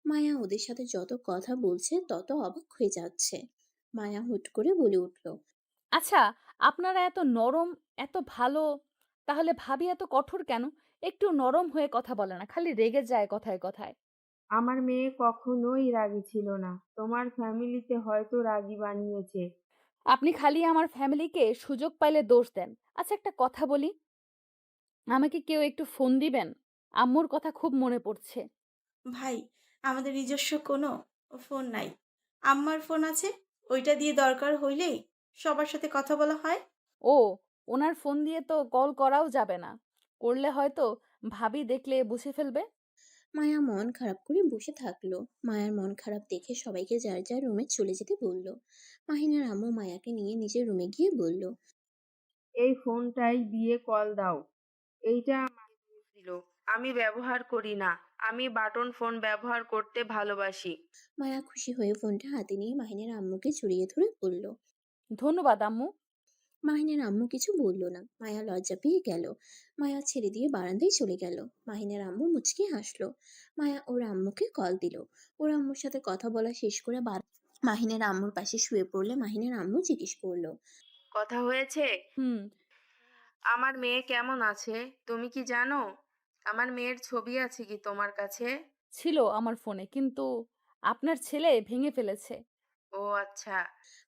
মায়া ওদের সাথে যত কথা বলছে তত অবাক হয়ে যাচ্ছে। মায়া হুট করে বলে উঠল, আচ্ছা, আপনারা এত নরম, এত ভালো, তাহলে ভাবি এত কঠোর কেন? একটু নরম হয়ে কথা বলে না, খালি রেগে যায় কথায় কথায়। আমার মেয়ে কখনোই রাগী ছিল না। তোমার ফ্যামিলিতে হয়তো রাগী বানিয়েছে। আপনি খালি আমার ফ্যামিলিকে সুযোগ পাইলে দোষ দেন। আচ্ছা, একটা কথা বলি, আমাকে কেউ একটু ফোন দিবেন? আম্মুর কথা খুব মনে পড়ছে। ভাই, আমাদের নিজস্ব কোনো ফোন নাই। আম্মার ফোন আছে, ওইটা দিয়ে দরকার হইলেই সবার সাথে কথা বলা হয়। ও, ওনার ফোন দিয়ে তো কল করাও যাবে না। করলে হয়তো ভাবি দেখলে বুঝে ফেলবে। মায়া মন খারাপ করে বসে থাকলো। মায়ার মন খারাপ দেখে সবাইকে যার যার রুমে চলে যেতে বলল। মাহিনের আম্মু মায়াকে নিয়ে নিজের রুমে গিয়ে বলল, এই ফোনটাই দিয়ে কল দাও। এইটা আমার ছিল। আমি ব্যবহার করি না। আমি বাটন ফোন ব্যবহার করতে ভালোবাসি। মায়া খুশি হয়ে ফোনটা হাতে নিয়ে মাহিনের আম্মুকে জড়িয়ে ধরে বলল। ধন্যবাদ আম্মু। মাহিনের আম্মু কিছু বলল না। মায়া লজ্জা পেয়ে গেল। মায়া ছেড়ে দিয়ে বারান্দায় চলে গেল। মাহিনের আম্মু মুচকি হাসলো। মায়া ওর আম্মুকে কল দিল। ওর আম্মুর সাথে কথা বলা শেষ করে মাহিনের আম্মুর পাশে শুয়ে পড়লে মাহিনের আম্মু জিজ্ঞেস করলো, কথা হয়েছে? হুম। আমার মেয়ে কেমন আছে তুমি কি জানো? আমার মেয়ের ছবি আছে কি তোমার কাছে? ছিল আমার ফোনে, কিন্তু আপনার ছেলে ভেঙে ফেলেছে। ও আচ্ছা।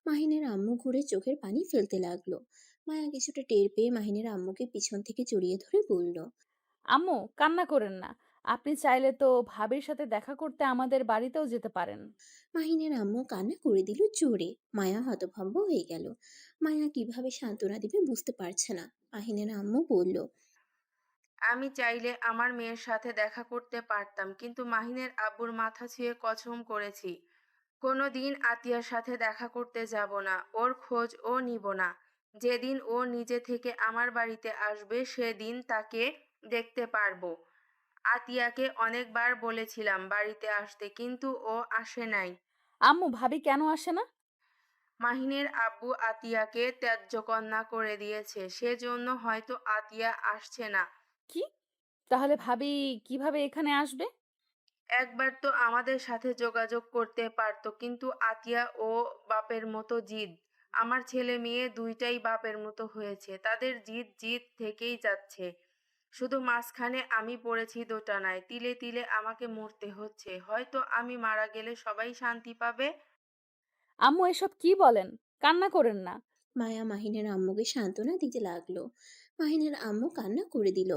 মাহিনের আম্মু ঘুরে চোখের পানি ফেলতে লাগলো। মায়া কিছুটা টের পেয়ে মাহিনের আম্মুকে পিছন থেকে জড়িয়ে ধরে বলল, আম্মু, কান্না করেন না। আপনি চাইলে তো ভাবির সাথে দেখা করতে আমাদের বাড়িতেও যেতে পারেন। মাহিনের আম্মু কান্না করে দিল জোরে। মায়া হতভম্ব হয়ে গেল। মায়া কিভাবে সান্ত্বনা দিবে বুঝতে পারছে না। মাহিনের আম্মু বলল, আমি চাইলে আমার মেয়ের সাথে দেখা করতে পারতাম, কিন্তু মাহিনের আব্বুর মাথা ছুঁয়ে কসম করেছি কোনোদিন আতিয়ার সাথে দেখা করতে যাব না, ওর খোঁজ ও নিব না। যেদিন ও নিজে থেকে আমার বাড়িতে আসবে সেদিন তাকে দেখতে পারবো। আতিয়াকে অনেকবার বলেছিলাম বাড়িতে আসতে, কিন্তু ও আসে নাই। আম্মু, ভাবি কেন আসে না? মাহিনের আব্বু আতিয়াকে ত্যায্য কন্যা করে দিয়েছে, সেজন্য হয়তো আতিয়া আসছে না। কি? তাহলে ভাবি কিভাবে এখানে আসবে? একবার তো আমাদের সাথে যোগাযোগ করতে পারতো, কিন্তু আতিয়া ও বাপের মতো জিদ। আমার ছেলে মেয়ে দুইটাই বাপের মতো হয়েছে, তাদের জিদ জিদ থেকেই যাচ্ছে। শুধু মাঝখানে আমি পড়েছি দোটানায়, তিলে তিলে আমাকে মরতে হচ্ছে। হয়তো আমি মারা গেলে সবাই শান্তি পাবে। আম্মু, এসব কি বলেন? কান্না করেন না। মায়া মাহিনের আম্মুকে সান্ত্বনা দিতে লাগলো। মাহিনের আম্মু কান্না করে দিল।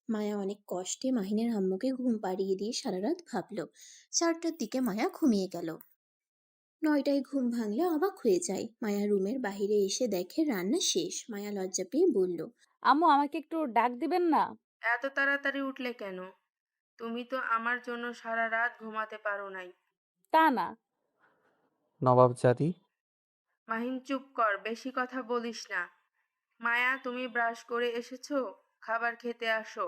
মায়া অনেক কষ্টে মাহিনের আম্মুকে ঘুম পাড়িয়ে দিয়ে সারা রাত ভাবলো। 4টার দিকে মায়া ঘুমিয়ে গেল। 9টায় ঘুম ভাঙলে অবাক হয়ে যায়। মায়া রুমের বাইরে এসে দেখে রান্না শেষ। মায়া লজ্জা পেয়ে বলল, আম্মু, আমাকে একটু ডাক দিবেন না? এত তাড়াতাড়ি উঠলে কেন? তুমি তো আমার জন্য সারা রাত ঘুমাতে পারো নাই। তা না। নবাবজাদি, মাহিন চুপ কর, বেশি কথা বলিস না। মায়া তুমি ব্রাশ করে এসেছো? খাবার খেতে আসো।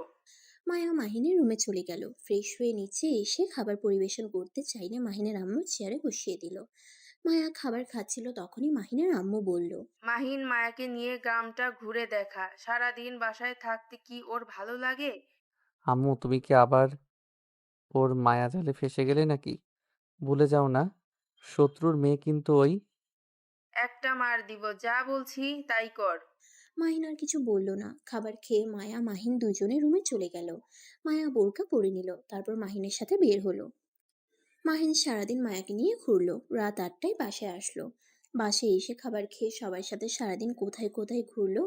মায়া মাহিনের রুমে চলে গেল। ফ্রেশ হয়ে নিচে এসে খাবার পরিবেশন করতে চাইলে মাহিনের আম্মু চেয়ারে বসিয়ে দিল। মায়া খাবার খাচ্ছিল তখনই মাহিনের আম্মু বলল, মাহিন মায়াকে নিয়ে গ্রামটা ঘুরে দেখা। সারাদিন বাসায় থাকতে কি ওর ভালো লাগে? আম্মু তুমি কি আবার ওর মায়াজালে ফেসে গেলে নাকি? ভুলে যাও না, শত্রুর মেয়ে কিন্তু ওই। একটা মার দিব, যা বলছি তাই কর। মাহিন আর কিছু বলল না। খাবার খেয়ে মায়া মাহিন দুজনে রুমে চলে গেল। মায়া বোরকা পরে নিল, তারপর মাহিনের সাথে বের হলো। মাহিন সারাদিন মায়াকে নিয়ে ঘুরলো। রাত 8টায় বাসায় আসলো। বাসায় এসে খাবার খেয়ে সবার সাথে সারাদিন কোথায় কোথায় ঘুরলো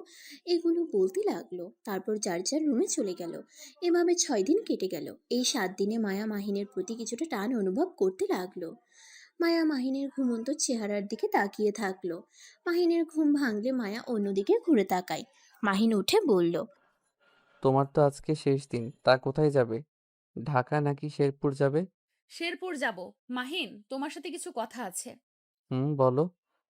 এগুলো বলতে লাগলো। তারপর যার যার রুমে চলে গেল। এভাবে 6 দিন কেটে গেল। এই 7 দিনে মায়া মাহিনের প্রতি কিছুটা টান অনুভব করতে লাগলো। মায়া মাহিনের ঘুমন্ত চেহারার দিকে তাকিয়ে থাকলো। মাহিনের ঘুম ভাঙলে মায়া অন্যদিকে ঘুরে তাকায়। মাহিন উঠে বলল, তোমার তো আজকে শেষ দিন, তা কোথায় যাবে? ঢাকা নাকি শেরপুর যাবে? শেরপুর যাব। মাহিন, তোমার সাথে কিছু কথা আছে। হুম, বলো।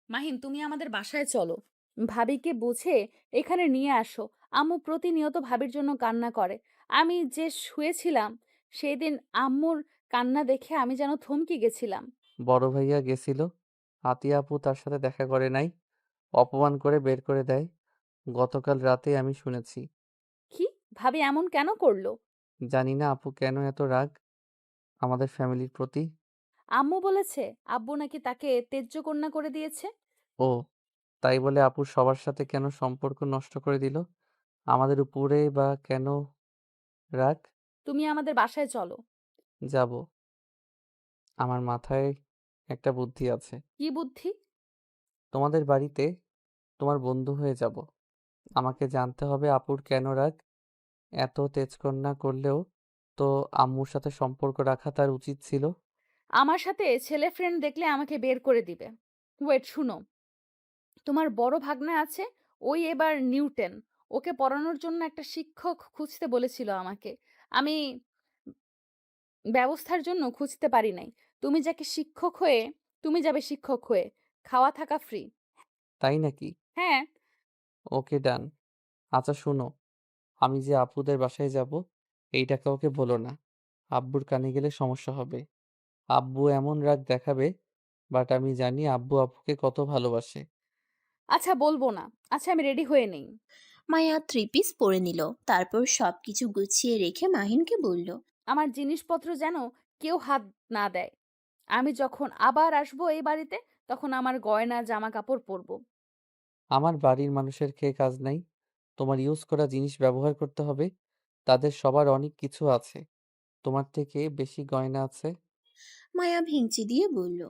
মাহিন, তুমি আমাদের বাসায় চলো। ভাবিকে বুঝে এখানে নিয়ে আসো। আম্মু প্রতিনিয়ত ভাবির জন্য কান্না করে। আমি যে শুয়েছিলাম সেদিন আম্মুর কান্না দেখে আমি যেন থমকে গেছিলাম। বড় ভাইয়া গেছিল, আতিয়া আপু তার সাথে দেখা করে নাই, অপমান করে বের করে দেয়। গতকাল রাতে আমি শুনেছি। কি? ভাবি এমন কেন করলো? জানি না আপু কেন এত রাগ আমাদের ফ্যামিলির প্রতি। আম্মু বলেছে আব্বু নাকি তাকে ত্যায্য কন্যা করে দিয়েছে। ও, তাই বলে আপু সবার সাথে কেন সম্পর্ক নষ্ট করে দিল? আমাদের উপরে বা কেন রাগ? তুমি আমাদের বাসায় চলো। যাব। আমার মাথায় একটা বুদ্ধি আছে। কি বুদ্ধি? তোমাদের বাড়িতে তোমার বন্ধু হয়ে যাব। আমাকে জানতে হবে আপুর কেন রাগ। এত তেজকন্যা করলেও তো আম্মুর সাথে সম্পর্ক রাখা তার উচিত ছিল। আমার সাথে ছেলে ফ্রেন্ড দেখলে আমাকে বের করে দিবে। ওয়েট, শুনো। তোমার বড় ভাগ্নে আছে, ওই এবার নিউটেন। ওকে পড়ানোর জন্য একটা শিক্ষক খুঁজতে বলেছিল আমাকে। আমি ব্যবস্থার জন্য খুঁজতে পারি নাই। তুমি যাকে শিক্ষক হয়ে তুমি যাবে শিক্ষক হয়ে। খাওয়া থাকা ফ্রি। তাই নাকি? হ্যাঁ। ওকে, ডান। আচ্ছা শোনো, আমি যে আপুদের বাসায় যাব এইটাকে ওকে বলো না। আব্বুর কানে গেলে সমস্যা হবে। আব্বু এমন রাগ দেখাবে, বাট আমি জানি আব্বু আপুকে কত ভালোবাসে। আচ্ছা, বলবো না। আচ্ছা, আমি রেডি হয়ে নেই। মায়া 3 পিস পরে নিল, তারপর সবকিছু গুছিয়ে রেখে মাহিনকে বলল। আমার জিনিসপত্র যেন কেউ হাত না দেয়। আমি যখন আবার আসবো এই বাড়িতে, তখন আমার গয়না জামা কাপড় পরবো। আমার বাড়ির মানুষের খেয়ে কাজ নাই। তোমার ইউজ করা জিনিস ব্যবহার করতে হবে। তাদের সবার অনেক কিছু আছে। তোমার থেকে বেশি গয়না আছে। মায়া ভেঙচি দিয়ে বলল।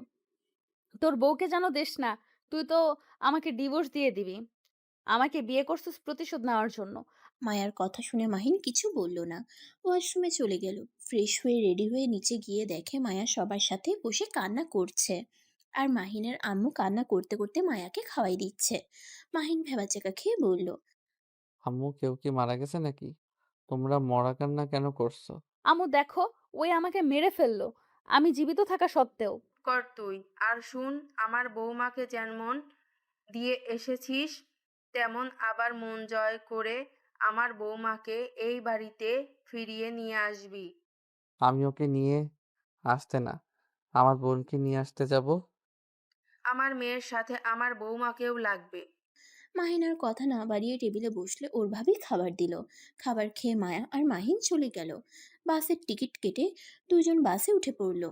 তোর বউকে যেন দিস না। তুই তো আমাকে ডিভোর্স দিয়ে দিবি। আমাকে বিয়ে করছিস প্রতিশোধ নেওয়ার জন্য। মায়ার কথা শুনে মাহিন কিছু বলল না। ওয়াশরুমে চলে গেল। ফ্রেশ হয়ে রেডি হয়ে নিচে গিয়ে দেখে মায়া সবার সাথে বসে কান্না করছে। আর মাহিনের আম্মু কান্না করতে করতে মায়াকে খাওয়াই দিচ্ছে। মাহিন ভেবাচেকা খেয়ে বলল। আম্মু, কেউ কি মারা গেছে নাকি? তোমরা মরা কান্না কেন করছো? আম্মু দেখো, ওই আমাকে মেরে ফেললো, আমি জীবিত থাকা সত্ত্বেও। কর তুই। আর শুন, আমার বৌমাকে যেমন দিয়ে এসেছিস, তেমন আবার মন জয় করে আমার বৌমাকে এই বাড়িতে ফিরিয়ে নিয়ে আসবি। আমি ওকে নিয়ে আসতে না, আমার বোনকে নিয়ে আসতে যাব। আমার মেয়ের সাথে আমার বৌমাকেও লাগবে। মাহিন আর কথা না বাড়িয়ে টেবিলে বসলে ওর ভাবি খাবার দিল। খাবার খেয়ে মায়া আর মাহিন চলে গেল। বাসের টিকিট কেটে দুজন বাসে উঠে পড়ল।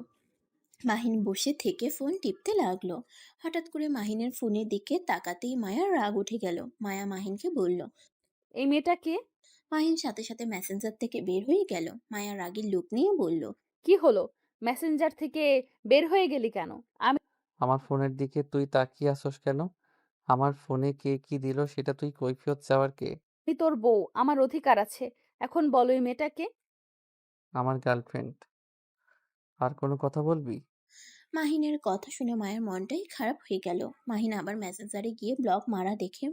মাহিন বসে থেকে ফোন টিপতে লাগলো। হঠাৎ করে মাহিনের ফোনের দিকে তাকাতেই মায়ার রাগ উঠে গেল। মায়া মাহিনকে বলল। এই মেয়েটা কে? মাহিন সাথে সাথে মেসেঞ্জার থেকে বের হয়ে গেল। মায়া রাগীর লুক নিয়ে বলল। কি হলো? মেসেঞ্জার থেকে বের হয়ে গেলি কেন? আমি আমার ফোনের দিকে তুই তাকিয়ে আছোস কেন? আমার ফোনে কে কি দিল সেটা তুই কৈফিয়ত চাওয়ার কে? তোর বউ, আমার অধিকার আছে। এখন বলো, এই মেয়েটা কে? আমার গার্লফ্রেন্ড। আর কোনো কথা বলবি? মাহিনের কথা শুনে মায়ের মনটাই খারাপ হয়ে গেল। মাহিন আবার মেসেঞ্জারে গিয়ে ব্লক মারা দেখে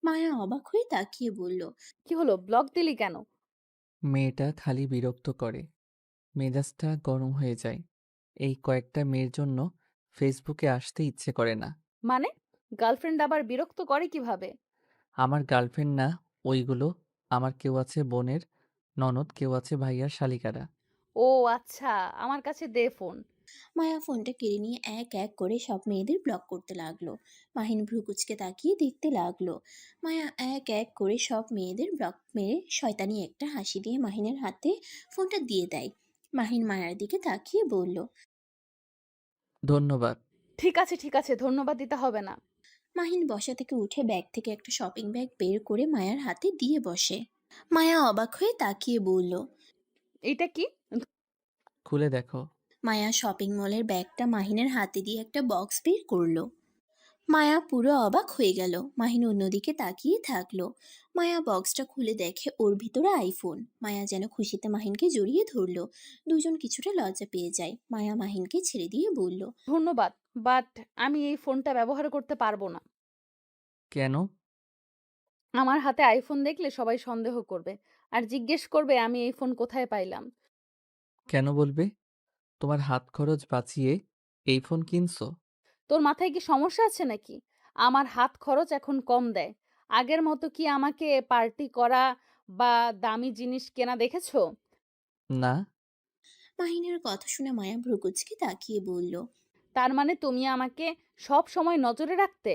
মায়া অবাক হয়ে তাকিয়ে বলল। কি হলো, ব্লক দিলি কেন? মেয়েটা খালি বিরক্ত করে, মেজাজটা গরম হয়ে যায়। এই কয়েকটা মেয়ের জন্য ফেসবুকে আসতে ইচ্ছে করে না। মানে, গার্লফ্রেন্ড আবার বিরক্ত করে কিভাবে? আমার গার্লফ্রেন্ড না ওইগুলো। আমার কেউ আছে বোনের ননদ, কেউ আছে ভাইয়ার শালিকারা। ও আচ্ছা, আমার কাছে দে ফোন। মায়া ফোনটা কেড়ে নিয়ে এক এক করে সব মেয়েদের ব্লক করতে লাগলো। মাহিন ভ্রু কুচকে তাকিয়ে দেখতে লাগলো। মায়া এক এক করে সব মেয়েদের ব্লক মেরে শয়তানি একটা হাসি দিয়ে মাহিনের হাতে ফোনটা দিয়ে দেয়। মাহিন মায়ার দিকে তাকিয়ে বলল। ধন্যবাদ। ঠিক আছে ঠিক আছে, ধন্যবাদ দিতে হবে না। মাহিন বসা থেকে উঠে ব্যাগ থেকে একটা শপিং ব্যাগ বের করে মায়ার হাতে দিয়ে বসে। মায়া অবাক হয়ে তাকিয়ে বলল। এইটা কি? খুলে দেখো। মায়া শপিং মলের ব্যাগটা মাহিনের হাতে দিয়ে একটা বক্স বের করলো। মায়া পুরো অবাক হয়ে গেল। মাহিন অন্যদিকে তাকিয়ে থাকলো। মায়া বক্সটা খুলে দেখে ওর ভিতরে আইফোন। মায়া যেন খুশিতে মাহিনকে জড়িয়ে ধরলো। দুজন কিছুটা লজ্জা পেয়ে যায়। মায়া মাহিনকে ছেড়ে দিয়ে বলল। ধন্যবাদ, বাট আমি এই ফোনটা ব্যবহার করতে পারবো না। কেন? আমার হাতে আইফোন দেখলে সবাই সন্দেহ করবে, আর জিজ্ঞেস করবে আমি এই ফোন কোথায় পাইলাম। কেন বলবে? তোমার হাত খরচ বাঁচিয়ে এই ফোন কিনছো? তোর মাথায় কি সমস্যা আছে নাকি? আমার হাত খরচ এখন কম দেয়। আগের মতো কি আমাকে পার্টি করা বা দামি জিনিস কেনা দেখেছো? না। মাহিনের কথা শুনে মায়া ভ্রুকুচকে তাকিয়ে বলল। তার মানে তুমি আমাকে সব সময় নজরে রাখতে?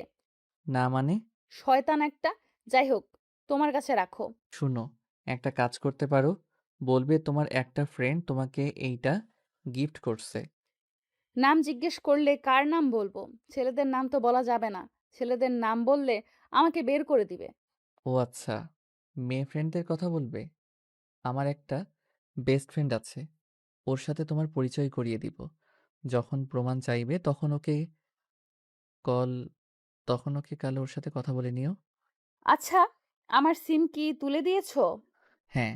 না মানে? শয়তান একটা। যাই হোক, তোমার কাছে রাখো। শুনো, একটা কাজ করতে পারো। বলবে তোমার একটা ফ্রেন্ড তোমাকে এইটা গিফট করছে। নাম জিজ্ঞেস করলে কার নাম বলবো? ছেলেদের নাম তো বলা যাবে না। ছেলেদের নাম বললে আমাকে বের করে দিবে। ও আচ্ছা, মেয়ে ফ্রেন্ডদের কথা বলবে? আমার একটা বেস্ট ফ্রেন্ড আছে। ওর সাথে তোমার পরিচয় করিয়ে দিব। যখন প্রমাণ চাইবে কল তখন ওকে কাল ওর সাথে কথা বলে নিও। আচ্ছা, আমার সিম কি তুলে দিয়েছো? হ্যাঁ।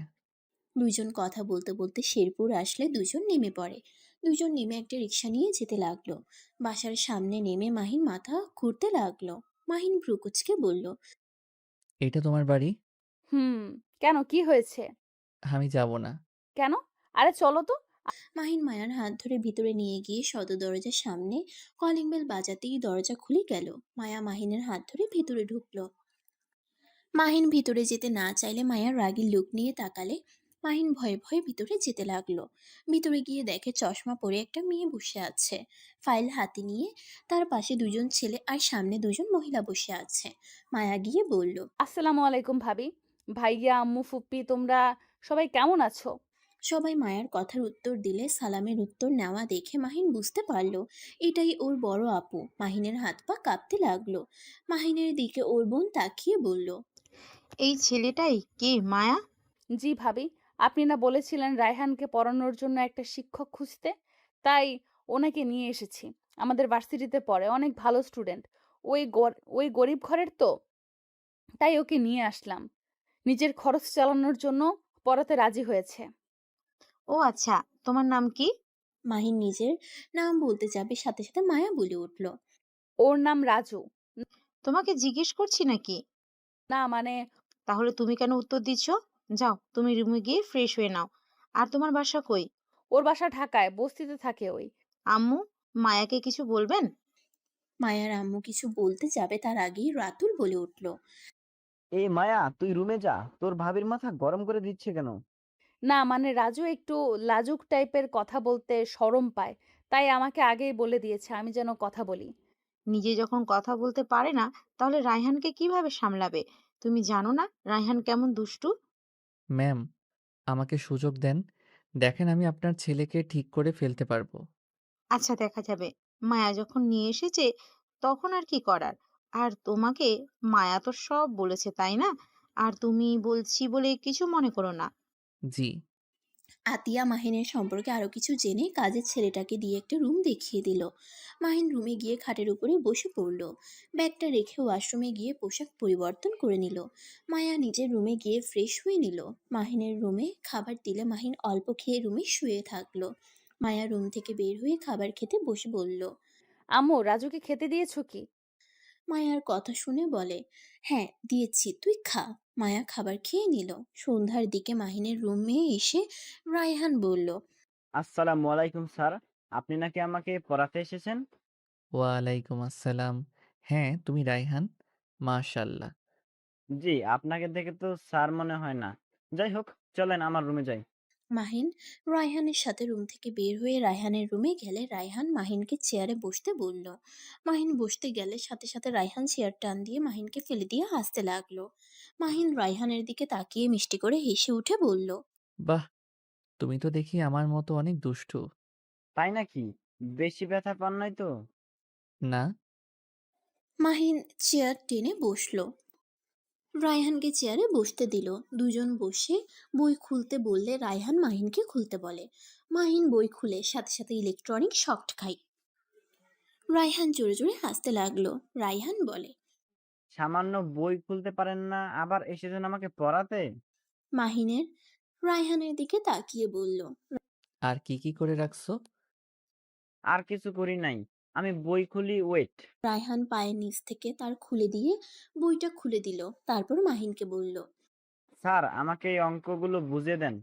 দুইজন কথা বলতে বলতে শেরপুর আসলে দুজন নেমে পড়ে। দুজন নেমে একটা রিক্সা নিয়ে যেতে লাগলো। বাসার সামনে নেমে মাহিন মাথা ঘুরতে লাগলো। মাহিন ভ্রুকুচকে বলল, এটা তোমার বাড়ি? হুম, কেন কি হয়েছে? আমি যাব না। কেন? আরে চলো তো। মাহিন মায়ার হাত ধরে ভিতরে নিয়ে গিয়ে সদর দরজার সামনে কলিং বেল বাজাতেই দরজা খুলে গেল। মায়া মাহিনের হাত ধরে ভিতরে ঢুকলো। মাহিন ভিতরে যেতে না চাইলে মায়ার রাগী লুক নিয়ে তাকালে। মাহিন ভয়ে ভয়ে ভিতরে যেতে লাগলো। ভিতরে গিয়ে দেখে চশমা পরে একটা মেয়ে বসে আছে, ফাইল হাতে নিয়ে। তার পাশে দুজন ছেলে আর সামনে দুজন মহিলা বসে আছে। মায়া গিয়ে বলল, আসসালামু আলাইকুম ভাবি। ভাইয়া, আম্মু, ফুপ্পি তোমরা সবাই কেমন আছো? সবাই মায়ার কথার উত্তর দিলে সালামের উত্তর নেওয়া দেখে মাহিন বুঝতে পারল এটাই ওর বড় আপু। মাহিনের হাত পা কাঁপতে লাগলো। মাহিনের দিকে ওর বোন তাকিয়ে বলল, এই ছেলেটাই কে মায়া? জি ভাবি, আপনি না বলেছিলেন রায়হানকে পড়ানোর জন্য একটা শিক্ষক খুঁজতে? তাই ওনাকে নিয়ে এসেছি। আমাদের ভার্সিটিতে পড়ে, অনেক ভালো স্টুডেন্ট। ওই গরিব ঘরের তো, তাই ওকে নিয়ে আসলাম। নিজের খরচ চালানোর জন্য পড়াতে রাজি হয়েছে। ও আচ্ছা, তোমার নাম কি? মাহিন নিজের নাম বলতে যাবে সাথে সাথে মায়া বলে উঠল, ওর নাম রাজু। তোমাকে জিজ্ঞেস করছি নাকি? না মানে, তাহলে তুমি কেন উত্তর দিচ্ছ? যাও, তুমি রুমে গিয়ে ফ্রেশ হয়ে নাও। আর তোমার বাসা কই? ওর বাসা ঢাকায়, বস্তিতে থাকে ওই। আম্মু, মায়াকে কিছু বলবেন? মায়ার আম্মু কিছু বলতে যাবে তার আগেই রাতুল বলে উঠল, এই মায়া, তুই রুমে যা। তোর ভাবির মাথা গরম করে দিচ্ছে কেন? না মানে রাজু একটু লাজুক টাইপের, কথা বলতে শরম পায়। তাই আমাকে আগেই বলে দিয়েছে আমি যেন কথা বলি। নিজে যখন কথা বলতে পারে না, তাহলে রায়হানকে কিভাবে সামলাবে? তুমি জানো না রায়হান কেমন দুষ্টু? ম্যাম, আমাকে সুযোগ দেন। দেখেন আমি আপনার ছেলেকে ঠিক করে ফেলতে পারবো। আচ্ছা, দেখা যাবে। মায়া যখন নিয়ে এসেছে, তখন আর কি করার? আর তোমাকে মায়া তো সব বলেছে, তাই না? আর তুমি বলছি বলে কিছু মনে করো না। জি। আতিয়া মাহিনের সম্পর্কে আরো কিছু জেনে কাজের ছেলেটাকে দিয়ে একটা রুম দেখিয়ে দিল। মাহিন রুমে গিয়ে খাটের উপরে বসে পড়ল। ব্যাগটা রেখে ওয়াশরুমে গিয়ে পোশাক পরিবর্তন করে নিল। মায়া নিজের রুমে গিয়ে ফ্রেশ হয়ে নিল। মাহিনের রুমে খাবার দিলে মাহিন অল্প খেয়ে রুমে শুয়ে থাকলো। মায়া রুম থেকে বের হয়ে খাবার খেতে বসে বলল, আম্মু, রাজুকে খেতে দিয়েছো কি? মায়ার কথা শুনে বলে, হ্যাঁ দিয়েছি, তুই খা। মায়া খাবার খেয়ে নিল। সন্ধ্যার দিকে মাহিনের রুমে এসে রায়হান বলল, আসসালামু আলাইকুম স্যার। আপনি নাকি আমাকে পড়াতে এসেছেন? ওয়ালাইকুম আসসালাম। হ্যাঁ, তুমি রায়হান? মাশাআল্লাহ। জি, আপনাকে দেখে তো স্যার মনে হয় না। যাই হোক, চলেন আমার রুমে যাই। মাহিন রায়হানের সাথে রুম থেকে বের হয়ে রায়হানের রুমে গেলে রায়হান মাহিনকে চেয়ারে বসতে বলল। মাহিন বসতে গেলে সাথে সাথে রায়হান চেয়ার টান দিয়ে মাহিনকে ফেলে দিয়ে হাসতে লাগলো। মাহিন রায়হানের দিকে তাকিয়ে মিষ্টি করে হেসে উঠে বলল, বাহ! তুমি তো দেখি আমার মতো অনেক দুষ্টু। তাই নাকি? বেশি ব্যথা পান নাই তো? না? মাহিন চেয়ার টেনে বসলো। রায়হানকে চেয়ারে বসতে দিল। দুজন বসে বই খুলতে বললে রায়হান মাহিনকে খুলতে বলে। মাহিন বই খুলে সাথে সাথে ইলেকট্রনিক শক খায়। রায়হান জোরে জোরে হাসতে লাগলো। রায়হান বলে, সামান্য বই খুলতে পারেন না, আবার এসেছেন আমাকে পড়াতে? মাহিনের রায়হানের দিকে তাকিয়ে বলল, আর কি কি করে রাখছো? আর কিছু করি নাই। আমি বই খুলি, ওয়েট। রায়হান পায়ের নিচ থেকে তার খুলে দিয়ে বইটা খুলে দিল। তারপর মাহিনকে বলল। স্যার, আমাকে এই অঙ্কগুলো বুঝিয়ে দেন।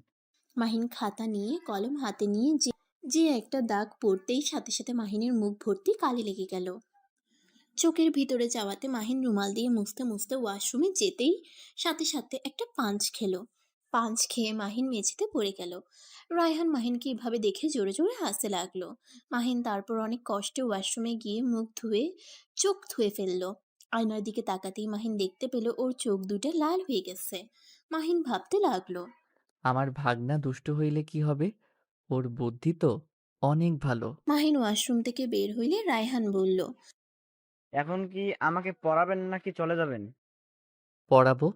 মাহিন খাতা নিয়ে কলম হাতে নিয়ে যে যে একটা দাগ পড়তেই সাথে সাথে মাহিনের মুখ ভর্তি কালি লেগে গেল। চোখের ভিতরে যাওয়াতে মাহিন রুমাল দিয়ে মুছতে মুছতে ওয়াশরুমে যেতেই সাথে সাথে একটা পাঞ্চ খেলো। পাঞ্চ খেয়ে মাহিন মেঝেতে পড়ে গেল। রায়হান মাহিনকে এভাবে দেখে জোরে জোরে হাসতে লাগলো। মাহিন তারপর অনেক কষ্টে ওয়াশরুমে গিয়ে মুখ ধুয়ে চোখ ধুয়ে ফেললো। আয়নার দিকে তাকাতেই মাহিন দেখতে পেল ওর চোখ দুটো লাল হয়ে গেছে। মাহিন ভাবতে লাগলো, আমার ভাগনা দুষ্টু হইলে কি হবে? ওর বুদ্ধি তো অনেক ভালো। মাহিন ওয়াশরুম থেকে বের হইলে রায়হান বলল, এখন কি আমাকে পড়াবেন নাকি চলে যাবেন? পড়াবো?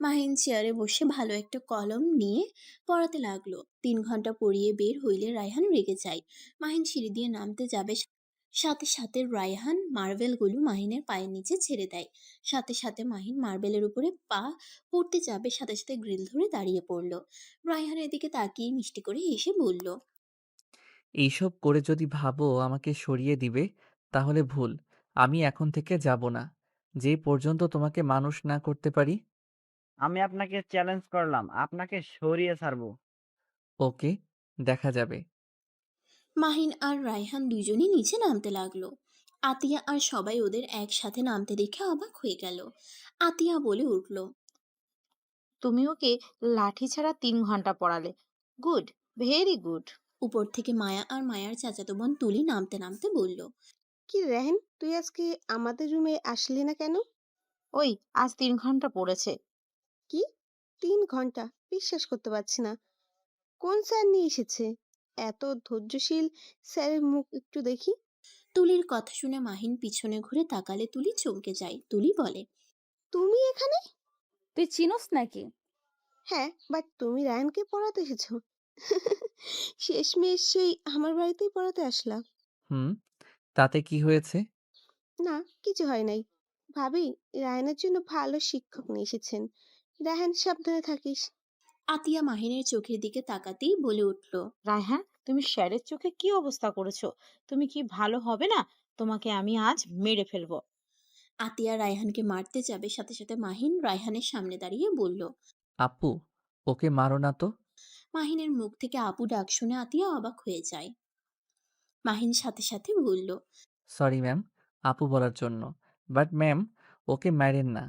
মাহিন চেয়ারে বসে ভালো একটা কলম নিয়ে পড়াতে লাগলো। 3 ঘন্টা পড়িয়ে বের হইলে রায়হান রেগে যায়। মাহিন সিঁড়ি দিয়ে নামতে যাবে, সাথে সাথে রায়হান মার্বেলগুলো মাহিনের পায়ের নিচে ছেড়ে দেয়। সাথে সাথে মাহিন মার্বেলের উপরে পা পড়তে যাবে, সাথে সাথে গ্রিল ধরে দাঁড়িয়ে পড়ল। রায়হানের দিকে তাকিয়ে মিষ্টি করে হেসে বলল, এইসব করে যদি ভাবো আমাকে সরিয়ে দিবে, তাহলে ভুল। আমি এখন থেকে যাব না, যে পর্যন্ত তোমাকে মানুষ না করতে পারি। আমি আপনাকে চ্যালেঞ্জ করলাম, আপনাকে সরিয়ে ছাড়বো। ওকে, দেখা যাবে। মাহিন আর রায়হান দুজনই নিচে নামতে লাগলো। আতিয়া আর সবাই ওদের একসাথে নামতে দেখে অবাক হয়ে গেল। আতিয়া বলে উঠল, তুমি ওকে লাঠি ছাড়া 3 ঘন্টা পড়ালে। Good, very good. উপর থেকে মায়া আর মায়ার চাচাতো বোন তুলি নামতে নামতে বলল, কি রেহেন, তুই আজকে আমাদের রুমে আসলি না কেন? ওই আজ 3 ঘন্টা পড়েছে। কি, 3 ঘন্টা? বিশ্বাস করতে পারছি না। কোন স্যার নিয়ে এসেছে? এত ধৈর্যশীল স্যারের মুখ একটু দেখি। তুলির কথা শুনে মাহিন পিছনে ঘুরে তাকালে তুলি চমকে যায়। তুলি বলে, তুমি এখানে? তুই চিনোস নাকি? হ্যাঁ, বাট তুমি রায়ানকে পড়াতে এসেছো? শেষমেশ সেই আমার বাড়িতেই পড়াতে আসলাম। হুম, তাতে কি হয়েছে? না, কিছু হয় নাই। ভাবি, রায়ানের জন্য ভালো শিক্ষক নিয়ে এসেছেন। রায়ান, সাবধানে থাকিস। আতিয়া মাহিনের চোখের দিকে তাকাতেই বলে উঠল, রায়হান, তুমি স্যারের চোখে কি অবস্থা করেছো? তুমি কি ভালো হবে না? তোমাকে আমি আজ মেরে ফেলবো। আতিয়া রায়হানকে মারতে যাবে, সাথে সাথে মাহিন রায়হানের সামনে দাঁড়িয়ে বলল। আপু, ওকে মারো না তো। মাহিনের মুখ থেকে আপু ডাক শুনে আতিয়া অবাক হয়ে যায়। মাহিন সাথে সাথে বলল, সরি ম্যাম, আপু বলার জন্য। বাট ম্যাম, ওকে মারেন না।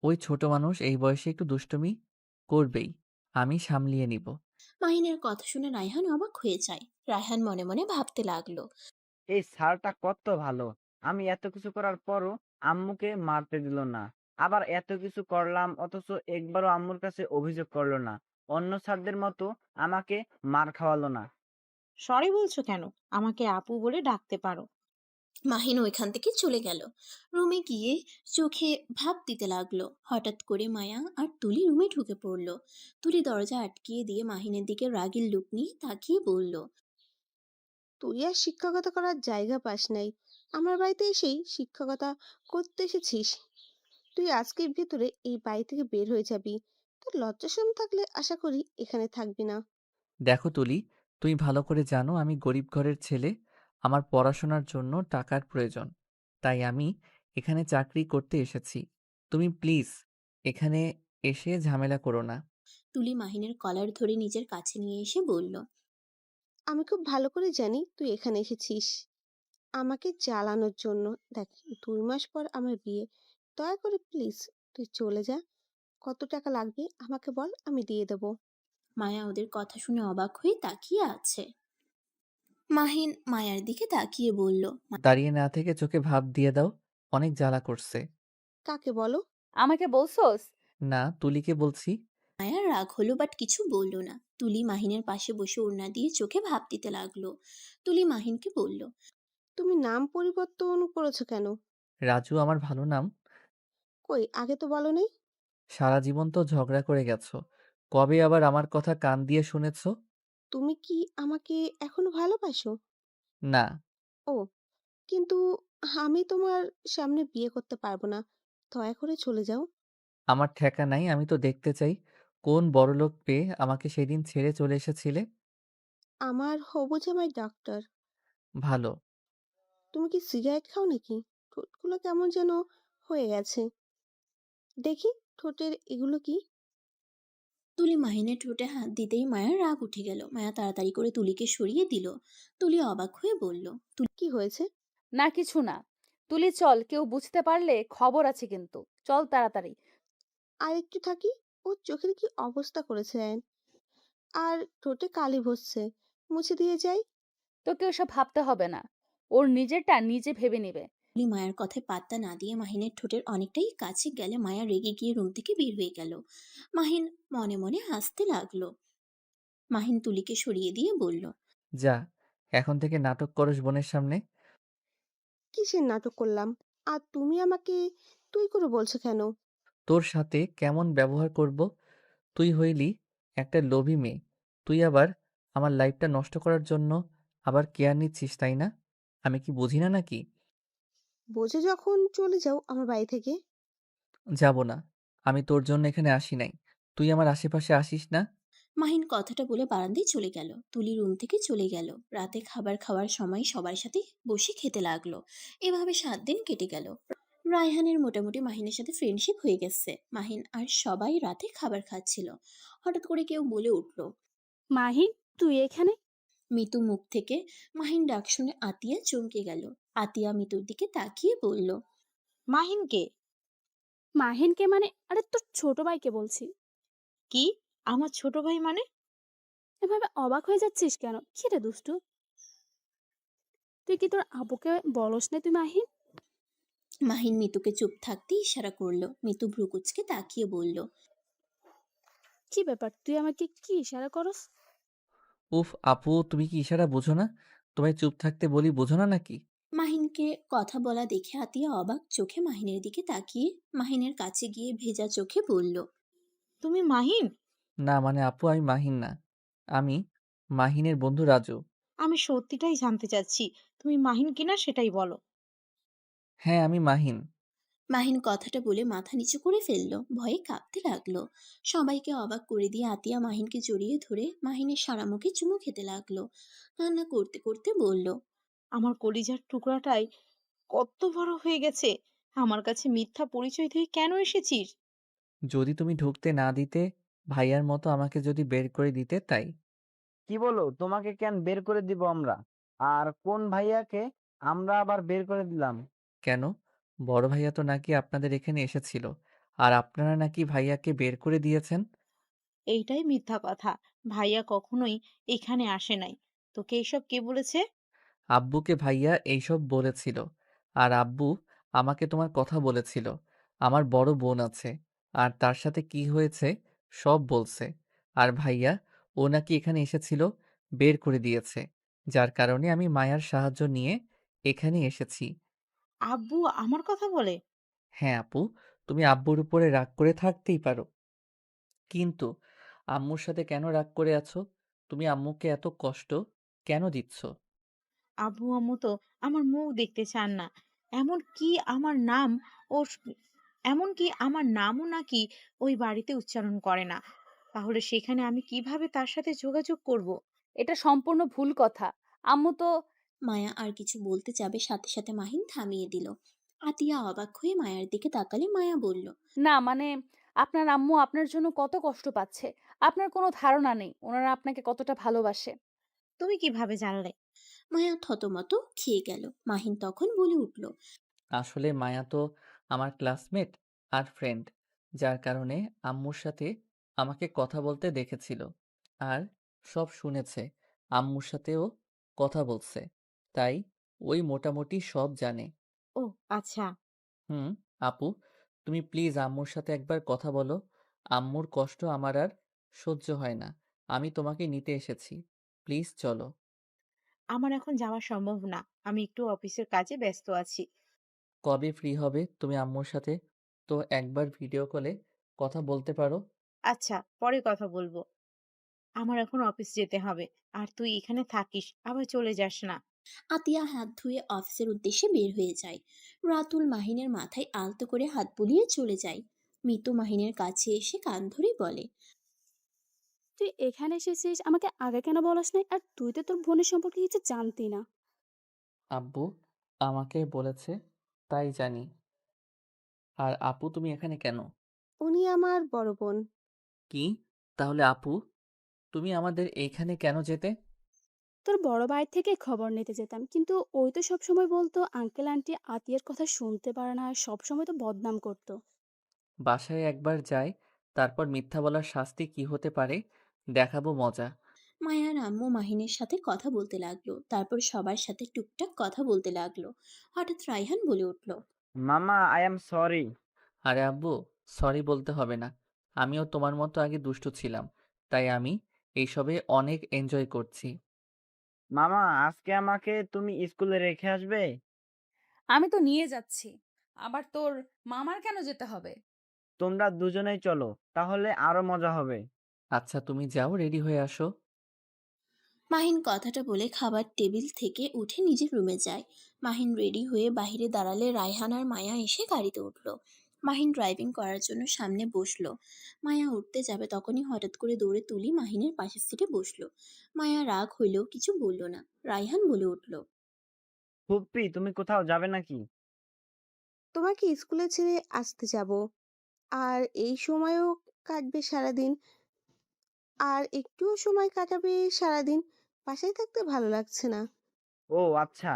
ওই ছোট মানুষ, এই বয়সে একটু দুষ্টুমি করবেই। আমি সামলিয়ে নিব। মাহিনের কথা শুনে রায়হান অবাক হয়ে যায়। রায়হান মনে মনে ভাবতে লাগলো, এই স্যারটা কত ভালো, আমি এত কিছু করার পরও আম্মুকে মারতে দিল না। আবার এত কিছু করলাম অথচ একবারও আম্মুর কাছে অভিযোগ করলো না। অন্য স্যারদের মতো আমাকে মার খাওয়ালো না। সরি বলছো কেন? আমাকে আপু বলে ডাকতে পারো। মাহিন ওইখান থেকে চলে গেল। রুমে গিয়ে চোখে ভাব দিতে লাগলো। হঠাৎ করে মায়া আর তুলি রুমে ঢুকে পড়লো। তুলি দরজা আটকিয়ে দিয়ে মাহিনের দিকে রাগীর লুক নিয়ে তাকিয়ে বলল, তুই আর শিক্ষকতা করার জায়গা পাস নাই, আমার বাড়িতে এসেই শিক্ষকতা করতে এসেছিস। তুই আজকের ভিতরে এই বাড়ি থেকে বের হয়ে যাবি। তোর লজ্জাশরম থাকলে আশা করি এখানে থাকবি না। দেখো তুলি, তুমি ভালো করে জানো আমি গরিব ঘরের ছেলে। আমার পড়াশোনার জন্য টাকার প্রয়োজন, তাই আমি এখানে চাকরি করতে এসেছি। তুমি প্লিজ এখানে এসে ঝামেলা করো না। তুলি মাহিনের কলার ধরে নিজের কাছে নিয়ে এসে বলল, আমি খুব ভালো করে জানি তুই এখানে এসেছিস আমাকে জ্বালানোর জন্য। দেখ, 2 মাস পর আমার বিয়ে। দয়া করে প্লিজ তুই চলে যা। কত টাকা লাগবে আমাকে বল, আমি দিয়ে দেবো। মায়া ওদের কথা শুনে অবাক হয়ে তাকিয়ে আছে। মাহিন মায়ার দিকে তাকিয়ে বলল, দাঁড়িয়ে না থেকে চোখে ভাব দিয়ে দাও, অনেক জ্বালা করছে। কাকে বলো? আমাকে বলছোস? না, তুলিকে বলছি। মায়ার রাগ হলো বাট কিছু বলল না। তুলি মাহিনের পাশে বসে ওড়না দিয়ে চোখে ভাব দিতে লাগলো। তুলি মাহিনকে বলল, তুমি নাম পরিবর্তন করেছো কেন? রাজু আমার ভালো নাম। কই, আগে তো বলনি। সারা জীবন তো ঝগড়া করে গেছো, কবে আবার আমার কথা কান দিয়ে শুনেছো? তুমি কি আমাকে এখনো ভালোবাসো? না। ও, কিন্তু আমি তোমার সামনে বিয়ে করতে পারবো না। দয়া করে চলে যাও। আমার ঠেকা নাই, আমি তো দেখতে চাই কোন বড়লোক পেয়ে আমাকে সেদিন ছেড়ে চলে এসেছিলে। আমার হবু জামাই ডাক্তার। ভালো। তুমি কি সিগারেট খাও নাকি? ঠোঁটগুলো কেমন যেন হয়ে গেছে। দেখি, ঠোঁটের এগুলো কি? তুলি মাহিনের ঠোঁটে হাত দিতেই মায়ের রাগ উঠে গেল। মায়া তাড়াতাড়ি করে তুলিকে সরিয়ে দিল। তুলি অবাক হয়ে বলল, কি হয়েছে? না কিছু না। তুলি চল, কেউ বুঝতে পারলে খবর আছে কিন্তু। চল তাড়াতাড়ি। আর একটু থাকি। ওর চোখের কি অবস্থা করেছে আয়ন। আর ঠোঁটে কালি বসছে, মুছে দিয়ে যাই। তোকে ওসব ভাবতে হবে না, ওর নিজেরটা নিজে ভেবে নেবে। তুলি মায়ের কথায় পাত্তা না দিয়ে মাহিনের ঠোঁটের অনেকটাই কাছে গেলে মায়া রেগে গিয়ে রুম থেকে বের হয়ে গেল। মাহিন মনে মনে হাসতে লাগলো। মাহিন তুলিকে সরিয়ে দিয়ে বলল, যা, এখন থেকে নাটক করস বোনের সামনে? কিসের নাটক করলাম? আর তুমি আমাকে তুই করে বলছো কেন? তোর সাথে কেমন ব্যবহার করব? তুই হইলি একটা লোভী মেয়ে। তুই আবার আমার লাইফটা নষ্ট করার জন্য আবার কেয়ার নিচ্ছিস, তাই না? আমি কি বুঝি না নাকি? বোঝো যখন চলে যাও আমার বাড়ি থেকে। যাব না। আমি তোর জন্য এখানে আসি নাই। তুই আমার আশেপাশে আসিস না। মাহিন কথাটা বলে বারান্দায় চলে গেল। তুলি রুম থেকে চলে গেল। রাতে খাবার খাওয়ার সময় সবার সাথে বসে খেতে লাগলো। এভাবে 7 দিন কেটে গেল। রায়হানের মোটামুটি মাহিনের সাথে ফ্রেন্ডশিপ হয়ে গেছে। মাহিন আর সবাই রাতে খাবার খাচ্ছিল। হঠাৎ করে কেউ বলে উঠল। মাহিন, তুই এখানে? মিতু মুখ থেকে মাহিন ডাক শুনে আতিয়া চমকে গেল। আতিয়া মিতুর দিকে তাকিয়ে বলল। মাহিনকে? মাহিনকে মানে? আরে তোর ছোট ভাইকে বলছি। কি? আমার ছোট ভাই মানে? এভাবে অবাক হয়ে যাচ্ছিস কেন? কি রে দুষ্টু, তুই কি তোর আব্বুকে বলস না তুই মাহিন? মাহিন মিতুকে চুপ থাকতে ইশারা করলো। মিতু ভ্রুকুচকে তাকিয়ে বলল। কি ব্যাপার, তুই আমাকে কি ইশারা করস? উফ আপু, তুমি কি ইশারা বোঝো না? তোমায় চুপ থাকতে বলি, বোঝো না নাকি? মাহিনকে কথা বলা দেখে আতিয়া অবাক চোখে মাহিনের দিকে তাকিয়ে মাহিনের কাছে গিয়ে ভেজা চোখে বলল। তুমি মাহিন? না মানে আপু, আমি মাহিন না। আমি মাহিনের বন্ধু রাজু। আমি সত্যিটাই জানতে চাচ্ছি, তুমি মাহিন কিনা সেটাই বলো। হ্যাঁ, আমি মাহিন। মাহিন কথাটা বলে মাথা নিচু করে ফেললো। ভয়ে কাঁপতে লাগলো। সবাইকে অবাক করে দিয়ে আতিয়া মাহিনকে জড়িয়ে ধরে মাহিনের সারা মুখে চুমু খেতে লাগলো। কান্না করতে করতে বলল। আমার কলিজার টুকরাটাই কত বড় হয়ে গেছে। আমার কাছে মিথ্যা পরিচয় দিয়ে কেন এসেছিস? যদি তুমি ঢুকতে না দিতে, ভাইয়ার মতো আমাকে যদি বের করে দিতে, তাই। কি বলো, তোমাকে কেন বের করে দিব আমরা? আর কোন ভাইয়াকে আমরা আবার বের করে দিলাম? কেন? বড় ভাইয়া তো নাকি আপনাদের এখানে এসেছিল, আর আপনারা নাকি ভাইয়াকে বের করে দিয়েছেন। এইটাই মিথ্যা কথা। ভাইয়া কখনোই এখানে আসে নাই। তোকে এসব কে বলেছে? আব্বুকে ভাইয়া এইসব বলেছিল, আর আব্বু আমাকে তোমার কথা বলেছিল। আমার বড় বোন আছে, আর তার সাথে কি হয়েছে সব বলছে। আর ভাইয়া, ও নাকি এখানে এসেছিল, বের করে দিয়েছে, যার কারণে আমি মায়ার সাহায্য নিয়ে এখানে এসেছি। আব্বু আমার কথা বলে? হ্যাঁ আপু, তুমি আব্বুর উপরে রাগ করে থাকতেই পারো, কিন্তু আম্মুর সাথে কেন রাগ করে আছো? তুমি আম্মুকে এত কষ্ট কেন দিচ্ছ? আব্বু আম্মু তো আমার মুখ দেখতে চান না। এমন কি আমার নাম ও এমনকি আমার নামও নাকি ওই বাড়িতে উচ্চারণ করে না। তাহলে সেখানে আমি কিভাবে তার সাথে যোগাযোগ করব? এটা সম্পূর্ণ ভুল কথা। আম্মু তো... মায়া আর কিছু বলতে যাবে, সাথে সাথে মাহিন থামিয়ে দিল। আতিয়া অবাক হয়ে মায়ার দিকে তাকালে মায়া বলল। না মানে, আপনার আম্মু আপনার জন্য কত কষ্ট পাচ্ছে। আপনার কোনো ধারণা নেই ওনারা আপনাকে কতটা ভালোবাসে। তুমি কিভাবে জানলে? মায়া থতমত খেয়ে গেল। মাহিন তখন বলে উঠল। আসলে মায়া তো আমার ক্লাসমেট আর ফ্রেন্ড, যার কারণে আম্মুর সাথে আমাকে কথা বলতে দেখেছিল, আর সব শুনেছে। আম্মুর সাথেও কথা বলছে, তাই ওই মোটামুটি সব জানে। ও আচ্ছা। হুম। আপু, তুমি প্লিজ আম্মুর সাথে একবার কথা বলো। আম্মুর কষ্ট আমার আর সহ্য হয় না। আমি তোমাকে নিতে এসেছি, প্লিজ চলো। আমার এখন যাওয়া সম্ভব না। আমি একটু অফিসের কাজে ব্যস্ত আছি। কবে ফ্রি হবে তুমি আম্মুর সাথে? তো একবার ভিডিও কলে কথা বলতে পারো। আচ্ছা, পরে কথা বলবো। আমার এখন অফিস যেতে হবে। আর তুই এখানে থাকিস, আবার চলে যাস না। আতিয়া হাত ধুয়ে অফিসের উদ্দেশ্যে বের হয়ে যায়। রাতুল মাহিনের মাথায় আলতো করে হাত বুলিয়ে চলে যায়। মিতু মাহিনের কাছে এসে কান ধরে বলে। তুই এখানে এসেছিস, আমাকে আগে কেন বলস নাই? আর তুই তো তোর বোনের সম্পর্কে কিছু জানতি না। আব্বু আমাকে বলেছে, তাই জানি। আর আপু, তুমি এখানে কেন? উনি আমার বড় বোন। কি? তাহলে আপু, তুমি আমাদের এইখানে কেন যেতে? তোর বড় ভাই থেকে খবর নিতে যেতাম, কিন্তু ওই তো সবসময় বলতো আঙ্কেল আন্টি আতিয়ার কথা শুনতে পারে না, সবসময় তো বদনাম করতো। বাসায় একবার যাই, তারপর মিথ্যা বলার শাস্তি কি হতে পারে দেখাবো মজা। মায়ার আম্মু মাহিনের সাথে কথা বলতে লাগলো। তারপর সবার সাথে টুকটাক কথা বলতে লাগলো। হঠাৎ রায়হান বলে উঠল। মামা, আই এম সরি। আরে আব্বু, সরি বলতে হবে না। আমিও তোমার মতো আগে দুষ্টু ছিলাম, তাই আমি এইসবে অনেক এনজয় করছি। মামা, আজকে আমাকে তুমি স্কুলে রেখে আসবে? আমি তো নিয়ে যাচ্ছি। আবার তোর মামার কেন যেতে হবে? তোমরা দুজনেই চলো, তাহলে আরো মজা হবে। আচ্ছা তুমি যাও, রেডি হয়ে আসো। মাহিন কথাটা বলে খাবার টেবিল থেকে উঠে নিজের রুমে যায়। মাহিন রেডি হয়ে বাইরে দাঁড়ালে রায়হান আর মায়া এসে গাড়িতে উঠলো। মাহিন ড্রাইভিং করার জন্য সামনে বসলো। মায়া উঠতে যাবে তখনই হঠাৎ করে দৌড়ে তুলি মাহিনের পাশের সিটে বসলো। মায়া রাগ হইলেও কিছু বলল না। রায়হান বলে উঠল, ফুপ্পি, তুমি কোথাও যাবে নাকি? তোমাকে স্কুলে ছেড়ে আসতে যাব। আর এই সময়ও কাটবে সারাদিন। আর একটুও সময় কাটাবে সারাদিন। বাসায় থাকতে ভালো লাগছে না। ও আচ্ছা।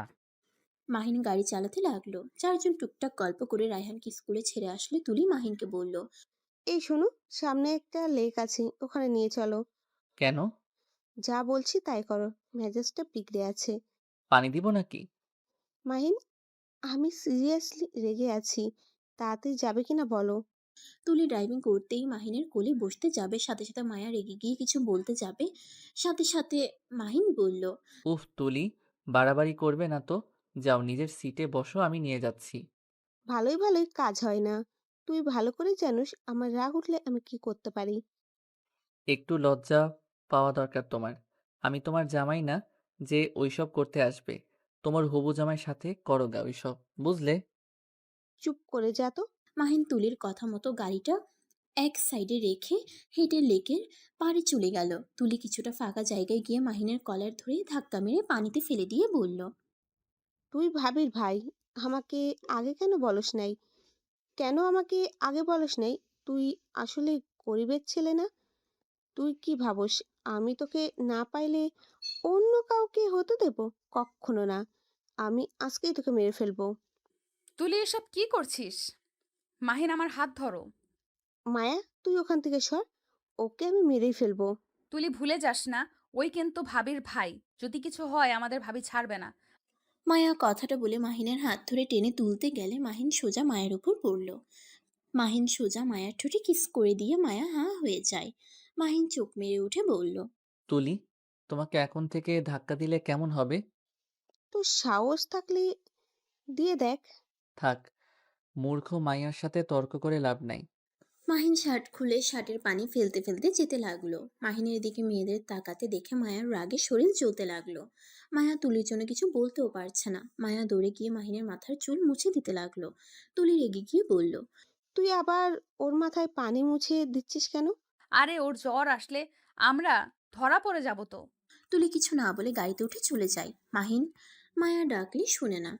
মাহিন গাড়ি চালাতে লাগলো। চারজন টুকটাক গল্প করে রায়হানকে স্কুলে ছেড়ে আসলে তুলি মাহিনকে বলল, এই শোনো, সামনে একটা লেক আছে, ওখানে নিয়ে চলো। কেন? যা বলছি তাই করো, মেজাজটা বিগড়ে আছে। পানি দিব নাকি? মাহিন, আমি সিরিয়াসলি রেগে আছি, তাড়াতাড়ি যাবে কিনা বলো। তুলি ড্রাইভিং করতেই মাহিনের কোলে বসতে যাবে, সাথে সাথে মায়া রেগে গিয়ে কিছু বলতে যাবে, সাথে সাথে মাহিন বলল, উফ তুলি, বাড়াবাড়ি করবে না তো। যাও নিজের সিটে বসো, আমি নিয়ে যাচ্ছি। ভালোই ভালোই কাজ হয় না। তুই ভালো করে জানিস আমার রাগ উঠলে আমি কি করতে পারি। একটু লজ্জা পাওয়া দরকার তোমার। আমি তোমার জামাই না যে ওইসব করতে আসবে। তোমার হবু জামাইয়ের সাথে করো গা ওইসব, বুঝলে? চুপ করে যা তো। মাহিন তুলির কথা মতো গাড়িটা এক সাইডে রেখে হেঁটে লেকের পাড়ে চলে গেল। তুলি কিছুটা ফাঁকা জায়গায় গিয়ে মাহিনের কলার ধরে ধাক্কা মেরে পানিতে ফেলে দিয়ে বলল, তুই ভাবির ভাই, আমাকে আগে কেন বলস নাই? কেন আমাকে আগে বলস নাই? তুই আসলে গরিবের ছেলে না? তুই কি ভাবস আমি তোকে না পাইলে অন্য কাউকে হতে দেব? কক্ষনো না। আমি আজকেই তোকে মেরে ফেলবো। তুলি এসব কি করছিস? মাহিন, আমার হাত ধরো। মায়া, তুই ওখান থেকে সর। ওকে আমি মেরেই ফেলবো। তুলি, ভুলে যাস না, ওই কিন্তু ভাবির ভাই। যদি কিছু হয় আমাদের ভাবি ছাড়বে না। মায়া কথাটা বলে মাহিনের হাত ধরে টেনে তুলতে গেলে মাহিন সোজা মায়ের উপর পড়ল। মাহিন সোজা মায়ার ঠোঁটে কিস করে দিয়ে মায়া হাঁ হয়ে যায়। মাহিন চোখ মেরে উঠে বলল, তুলি, তোমাকে এখন থেকে ধাক্কা দিলে কেমন হবে? তোর সাহস থাকলে দিয়ে দেখ। থাক, মূর্খ মাইয়ার সাথে তর্ক করে লাভ নাই। মাহিন শার্ট খুলে শার্টের পানি ফেলতে ফেলতে যেতে লাগলো। মাহিনের দিকে মেয়েদের তাকাতে দেখে মায়ার রাগে শরীর জ্বলতে লাগলো। মায়া তুলির জন্য কিছু বলতেও পারছে না। মায়া দৌড়ে গিয়ে মাহিনের মাথার চুল মুছে দিতে লাগলো। তুলি রেগে গিয়ে বলল, তুই আবার ওর মাথায় পানি মুছে দিচ্ছিস কেন? আরে, ওর জ্বর আসলে আমরা ধরা পড়ে যাব তো। তুলি কিছু না বলে গাড়িতে উঠে চলে যায়। মাহিন মায়া ডাকলে শুনে না।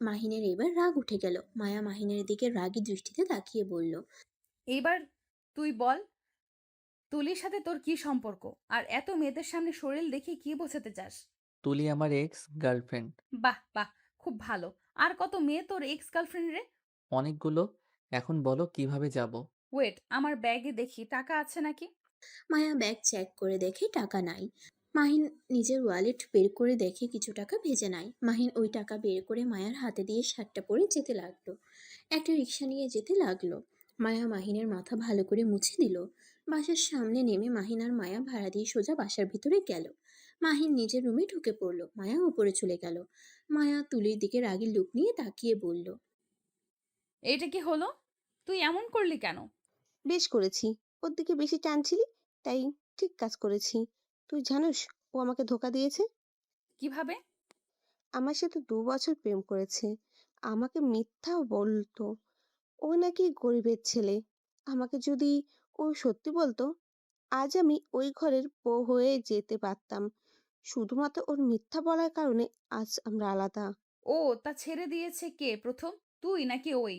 মাহিনের এবার রাগ উঠে গেল। মায়া মাহিনের দিকে রাগী দৃষ্টিতে তাকিয়ে বলল, এইবার তুই বল, তুলির সাথে তোর কি সম্পর্ক? আর এত মেয়েদের সামনে শরীর দেখে কি বোঝাতে চাস? তুলি আমার এক্স গার্লফ্রেন্ড। বাহ বাহ, খুব ভালো। আর কত মেয়ে তোর এক্স গার্লফ্রেন্ড রে? অনেকগুলো। এখন বলো কিভাবে যাব? ওয়েট, আমার ব্যাগে দেখি টাকা আছে নাকি। মায়া ব্যাগ চেক করে দেখে টাকা নাই। মাহিন নিজের ওয়ালেট বের করে দেখে কিছু টাকা ভেজে নাই। মাহিন ওই টাকা বের করে মায়ার হাতে দিয়ে শার্টটা পরে যেতে লাগলো। একটা রিক্সা নিয়ে যেতে লাগলো। মায়া মাহিনের মাথা ভালো করে মুছে দিল। বাসার সামনে নেমে মাহিন আর মায়া ভাড়া দিয়ে সোজা বাসার ভিতরে গেল। মাহিন নিজের রুমে ঢুকে পড়লো। মায়া উপরে চলে গেল। মায়া তুলির দিকে রাগী লুক নিয়ে তাকিয়ে বলল, এইটা কি হলো? তুই এমন করলি কেন? বেশ করেছি। ওর দিকে বেশি টানছিলি, তাই ঠিক কাজ করেছি। তুই জানিস ও আমাকে ধোকা দিয়েছে। কিভাবে? আমার সাথে 2 বছর প্রেম করেছে। আমাকে মিথ্যাও বলতো। ও নাকি গরিবের ছেলে। আমাকে যদি ও সত্যি বলতো, আজ আমি ওই ঘরের বউ হয়ে যেতে পারতাম। শুধুমাত্র ওর মিথ্যা বলার কারণে আজ আমরা আলাদা। ও, তা ছেড়ে দিয়েছে কে প্রথম, তুই নাকি ওই?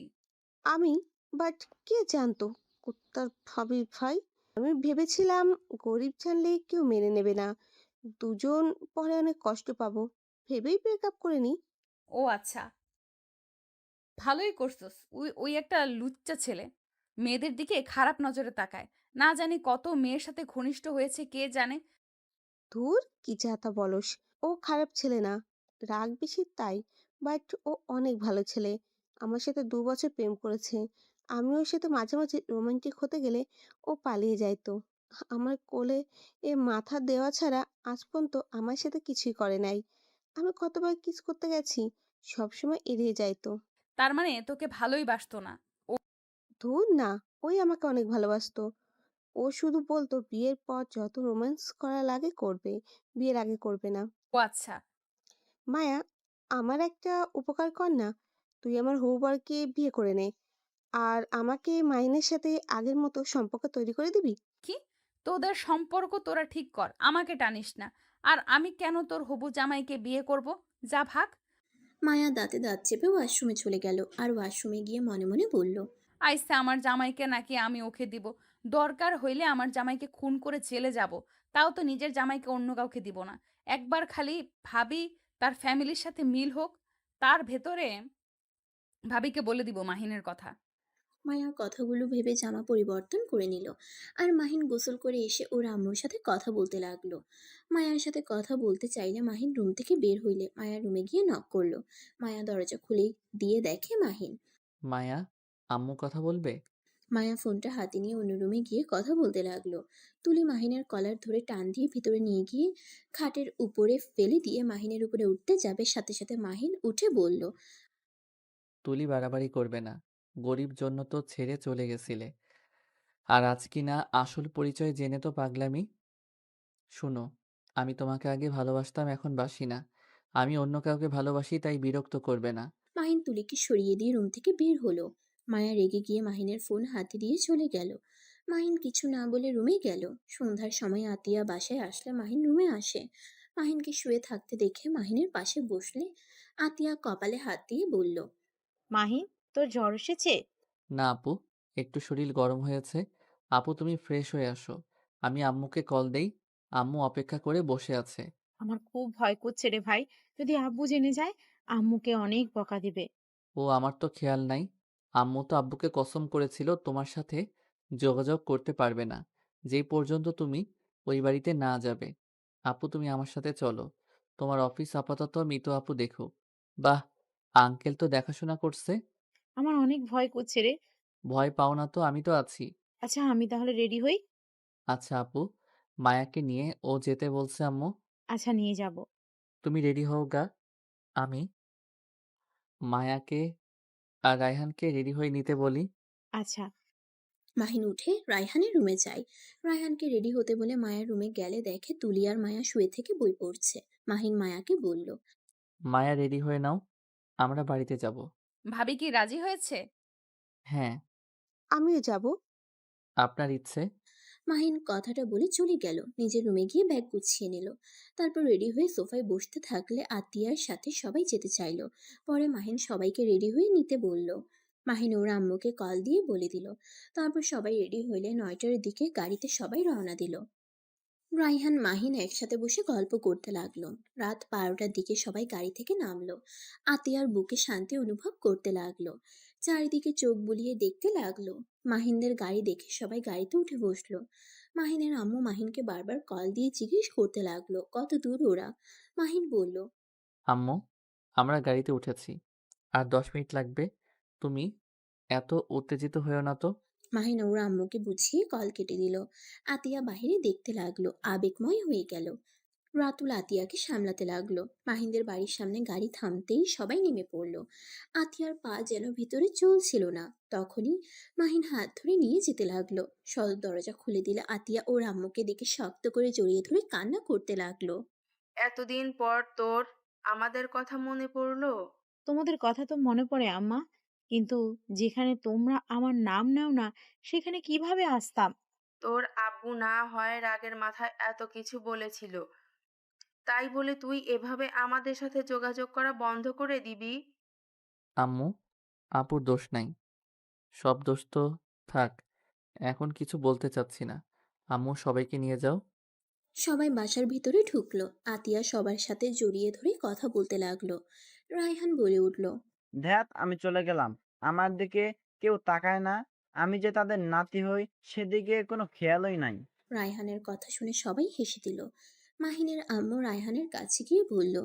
আমি, বাট কে জানতো কুত্তার ভাবি ভাই। আমি ভেবেছিলাম গরিব জানলে কেউ মেনে নেবে না, দুজন পরে অনেক কষ্ট পাবো, ভেবেই ব্রেকআপ করে নি। ও আচ্ছা, ভালোই করছস। ওই ওই একটা লুচ্চা ছেলে মেয়েদের দিকে খারাপ নজরে তাকায়। না জানি কত মেয়ের সাথে ঘনিষ্ঠ হয়েছে, কে জানে। ধুর, কি যাতা বলস। ও খারাপ ছেলে না, রাগ বেশি তাই। বাট ও অনেক ভালো ছেলে। আমার সাথে 2 বছর প্রেম করেছে। আমি ওর সাথে মাঝে মাঝে রোমান্টিক হতে গেলে ও পালিয়ে যাইতো। আমার কোলে মাথা দেওয়া ছাড়া আজ পর্যন্ত আমার সাথে কিছুই করে নাই। আমি কতবার কিস করতে গেছি, সবসময় এড়িয়ে যাইতো। তার মানে তোকে ভালোই বাসতো না। ধুর না, ওই আমাকে অনেক ভালোবাসতো। ও শুধু বলতো বিয়ের পর যত রোম্যান্স করা লাগে করবে, বিয়ের আগে করবে না। ও আচ্ছা। মায়া, আমার একটা উপকার কর না। তুই আমার হবু বরকে বিয়ে করে নে। আর আমাকে মাহিনের সাথে আগের মতো সম্পর্ক তৈরি করে দিবি? কি? তোদের সম্পর্ক তোরা ঠিক কর, আমাকে টানিস না। আর আমি কেন তোর হবু জামাইকে বিয়ে করব? যা ভাগ। মায়া দাঁতে দাঁত চেপে ওয়াশরুমে চলে গেল আর ওয়াশরুমে গিয়ে মনে মনে বলল, আইসে আমার জামাইকে নাকি আমি ওকে দিব। দরকার হইলে আমার জামাইকে খুন করে জেলে যাব। তাও তো নিজের জামাইকে অন্য কাউকে দিব না। একবার খালি ভাবি তার ফ্যামিলির সাথে মিল হোক, তার ভেতরে ভাবিকে বলে দিব মাহিনের কথা। মায়ার কথাগুলো ভেবে জামা পরিবর্তন করে নিল। আর মাহিন গোসল করে এসে ওর আম্মুর সাথে কথা বলতে লাগলো। মায়ার সাথে কথা বলতে চাইলে মাহিন রুম থেকে বের হইলে মায়া রুমে গিয়ে নক করলো। মায়া দরজা খুলে দিয়ে দেখে মাহিন। মায়া, আম্মু কথা বলবে? মায়া ফোনটা হাতে নিয়ে অন্য রুমে গিয়ে কথা বলতে লাগলো। তুলি মাহিনের কলার ধরে টান দিয়ে ভিতরে নিয়ে গিয়ে খাটের উপরে ফেলে দিয়ে মাহিনের উপরে উঠতে যাবে, সাথে সাথে মাহিন উঠে বলল, তুলি বাড়াবাড়ি করবে না। গরিব জন্য তো ছেড়ে চলে গেছিলে। আর আজ কি না আসল পরিচয় জেনে তো পাগলামি। শুনো, আমি তোমাকে আগে ভালোবাসতাম, এখন বাসি না। আমি অন্য কাউকে ভালোবাসি, তাই বিরক্ত করবে না। মাহিন তুলিকে সরিয়ে দিয়ে রুম থেকে বের হলো। মায়া রেগে গিয়ে মাহিনের ফোন হাতে দিয়ে চলে গেল। মাহিন কিছু না বলে রুমে গেল। সন্ধ্যার সময় আতিয়া বাসায় আসলে মাহিন রুমে আসে। মাহিনকে শুয়ে থাকতে দেখে মাহিনের পাশে বসলে আতিয়া কপালে হাত দিয়ে বলল, মাহিন, তোর জ্বর এসেছে? না আপু, একটু শরীর গরম হয়েছে। আপু তুমি ফ্রেশ হয়ে আসো, আমি আম্মুকে কল দেই। আম্মু অপেক্ষা করে বসে আছে। আমার খুব ভয় করছে রে ভাই। যদি আব্বু জেনে যায়, আম্মুকে অনেক বকা দিবে। ও আমার তো খেয়াল নাই। আম্মু তো আব্বুকে কসম করেছিল তোমার সাথে যোগাযোগ করতে পারবে না, যেই পর্যন্ত তুমি ওই বাড়িতে না যাবে। আপু তুমি আমার সাথে চলো, তোমার অফিস আপাতত মিতু আপু দেখুক। বাহ, আঙ্কেল তো দেখাশোনা করছে। আমার অনেক ভয় করছে রে। ভয় পাও না তো, আমি তো আছি। আচ্ছা, আমি তাহলে রেডি হই। আচ্ছা আপু, মায়াকে নিয়ে ও যেতে বলছে আম্মু। আচ্ছা, নিয়ে যাব। তুমি রেডি হও গা। আমি মায়াকে আর রায়হানকে রেডি হয়ে নিতে বলি। আচ্ছা। মাহিন উঠে রায়হানের রুমে যায়। রায়হানকে রেডি হতে বলে মায়ার রুমে গেলে দেখে তুলি আর মায়া শুয়ে থেকে বই পড়ছে। মাহিন মায়াকে বলল, মায়া রেডি হয়ে নাও, আমরা বাড়িতে যাব। ভাবি কি রাজি হয়েছে? হ্যাঁ, আমিও যাব। আপনার ইচ্ছে। মাহিন কথাটা বলে চলে গেল। নিজের রুমে গিয়ে ব্যাগ গুছিয়ে নিল। তারপর রেডি হয়ে সোফায় বসতে থাকলে আতিয়ার সাথে সবাই যেতে চাইলো। পরে মাহিন সবাইকে রেডি হয়ে নিতে বলল। মাহিন ওর আম্মুকে কল দিয়ে বলে দিল। তারপর সবাই রেডি হইলে 9টার দিকে গাড়িতে সবাই রওনা দিল। রাইহান মাহিন একসাথে বসে গল্প করতে লাগলো। রাত 12টার দিকে সবাই গাড়ি থেকে নামলো। আতিয়ার বুকে শান্তি অনুভব করতে লাগলো। চারিদিকে চোখ বুলিয়ে দেখতে লাগলো। মাহিনদের গাড়ি দেখে সবাই গাড়িতে উঠে বসলো। মাহিনের আম্মু মাহিনকে বারবার কল দিয়ে জিজ্ঞেস করতে লাগলো কত দূর ওরা। মাহিন বলল, আম্মু, আমরা গাড়িতে উঠেছি, আর 10 মিনিট লাগবে। তুমি এত উত্তেজিত হয়েও না তো। মাহিন ওর আম্মুকে বুঝিয়ে কল কেটে দিল। আতিয়া বাহিরে দেখতে লাগলো, আবেগময় হয়ে গেল। রাতুল আতিয়াকে সামলাতে লাগলো। মাহিন্দের বাড়ির সামনে গাড়ি থামতেই সবাই নেমে পড়লো। আতিয়ার পা যেন ভিতরে চলছিল না। তখনই মাহিন হাত ধরে নিয়ে যেতে লাগলো। সদর দরজা খুলে দিলে আতিয়া ওর আম্মুকে দেখে শক্ত করে জড়িয়ে ধরে কান্না করতে লাগলো। এতদিন পর তোর আমাদের কথা মনে পড়লো? তোমাদের কথা তো মনে পড়ে আম্মা, কিন্তু যেখানে তোমরা আমার নাম নেও না, সেখানে কিভাবে আসতাম? তোর আব্বু না হয় রাগের মাথায় এত কিছু বলেছিল, তাই বলে তুই এভাবে আমাদের সাথে যোগাযোগ করা বন্ধ করে দিবি? আম্মু, আপুর দোষ নাই, সব দোষ তো থাক, এখন কিছু বলতে চাচ্ছি না। আম্মু সবাইকে নিয়ে যাও। সবাই বাসার ভিতরে ঢুকলো। আতিয়া সবার সাথে জড়িয়ে ধরে কথা বলতে লাগলো। রায়হান বলে উঠল, ধ্যাত, আমি চলে গেলাম। আমার দিকে কেউ তাকায় না। আমি যে তাদের নাতি হই সেদিকে কোনো খেয়ালই নাই। রায়হানের কথা শুনে সবাই হেসে দিল। মাহিনের আম্মু রায়হানের কাছে গিয়ে বলল,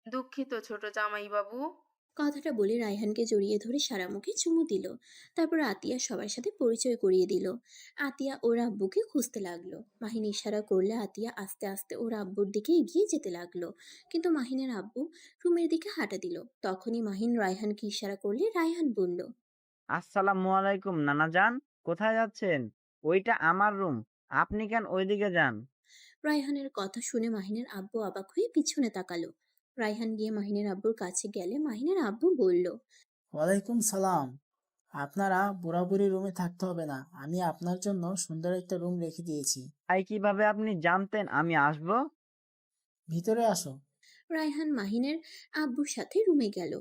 দুঃখিত ছোট জামাই বাবু। কথাটা বলে রায়হানকে জড়িয়ে ধরে সারা মুখে চুমু দিল। তারপর আতিয়া সবার সাথে পরিচয় করিয়ে দিল। আতিয়া ওর আব্বুকে খুঁজতে লাগলো। মাহিন ইশারা করলে আতিয়া আস্তে আস্তে ওর আব্বুর দিকে এগিয়ে যেতে লাগলো, কিন্তু মাহিনের আব্বু রুমের দিকে হাঁটা দিল। তখনই মাহিন রায়হানকে ইশারা করলে রায়হান বলল, আসসালামু আলাইকুম নানাজান। কোথায় যাচ্ছেন? ওইটা আমার রুম। আপনি কেন ওইদিকে যান? রায়হানের কথা শুনে মাহিনের আব্বু অবাক হয়ে পিছনে তাকালো। রায়হান গিয়ে মাহিনের আব্বুর কাছে গেলে মাহিনের আব্বু বলল, ওয়ালাইকুম সালাম। আপনারা বুড়াবুড়ি রুমে থাকতে হবে না, আমি আপনার জন্য সুন্দর একটা রুম রেখে দিয়েছি। তাই কিভাবে আপনি জানতেন আমি আসবো? ভিতরে আসো। রায়হান মাহিনের আব্বুর সাথে রুমে গেল।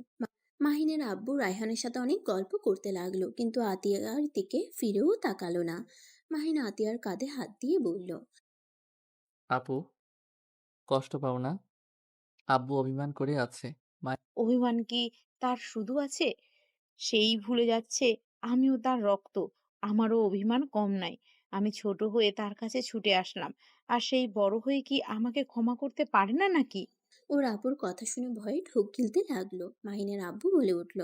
মাহিনের আব্বু রায়হানের সাথে অনেক গল্প করতে লাগলো, কিন্তু আতিয়ার দিকে ফিরেও তাকালো না। মাহিন আতিয়ার কাঁধে হাত দিয়ে বলল, আপু, কষ্ট পাও না? আব্বু অভিমান করে আছে। অভিমান কি তার শুধু আছে? সেই ভুলে যাচ্ছে আমিও তার রক্ত। আমারও অভিমান কম নাই। আমি ছোট হয়ে তার কাছে ছুটে আসলাম। আর সেই বড় হয়ে কি আমাকে ক্ষমা করতে পারে না নাকি? ওর আব্বুর কথা শুনে ভয়ে ঢোক গিলতে লাগলো। মাহিনের আব্বু বলে উঠল,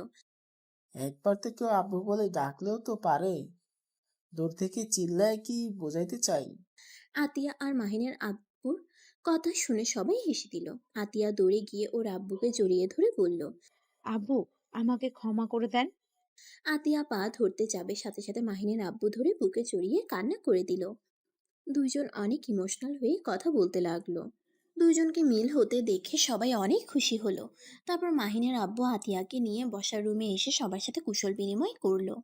একবার তো কেউ আব্বু বলে ডাকলেও তো পারে, দূর থেকে চিল্লায় কি বোঝাইতে চাই? আতিয়া আর মাহিনের আব্বুর কথা শুনে সবাই হেসে দিল। আতিয়া দৌড়ে গিয়ে ওর আব্বুকে জড়িয়ে ধরে বলল, আব্বু, আমাকে ক্ষমা করে দেন। আতিয়া পা ধরতে যাবে, সাথে সাথে মাহিনের আব্বু ধরে বুকে জড়িয়ে কান্না করে দিল। দুইজন অনেক ইমোশনাল হয়ে কথা বলতে লাগলো। দুইজনকে মিল হতে দেখে সবাই অনেক খুশি হলো। তারপর মাহিনের আব্বু আতিয়াকে নিয়ে বসার রুমে এসে সবার সাথে কুশল বিনিময় করলো।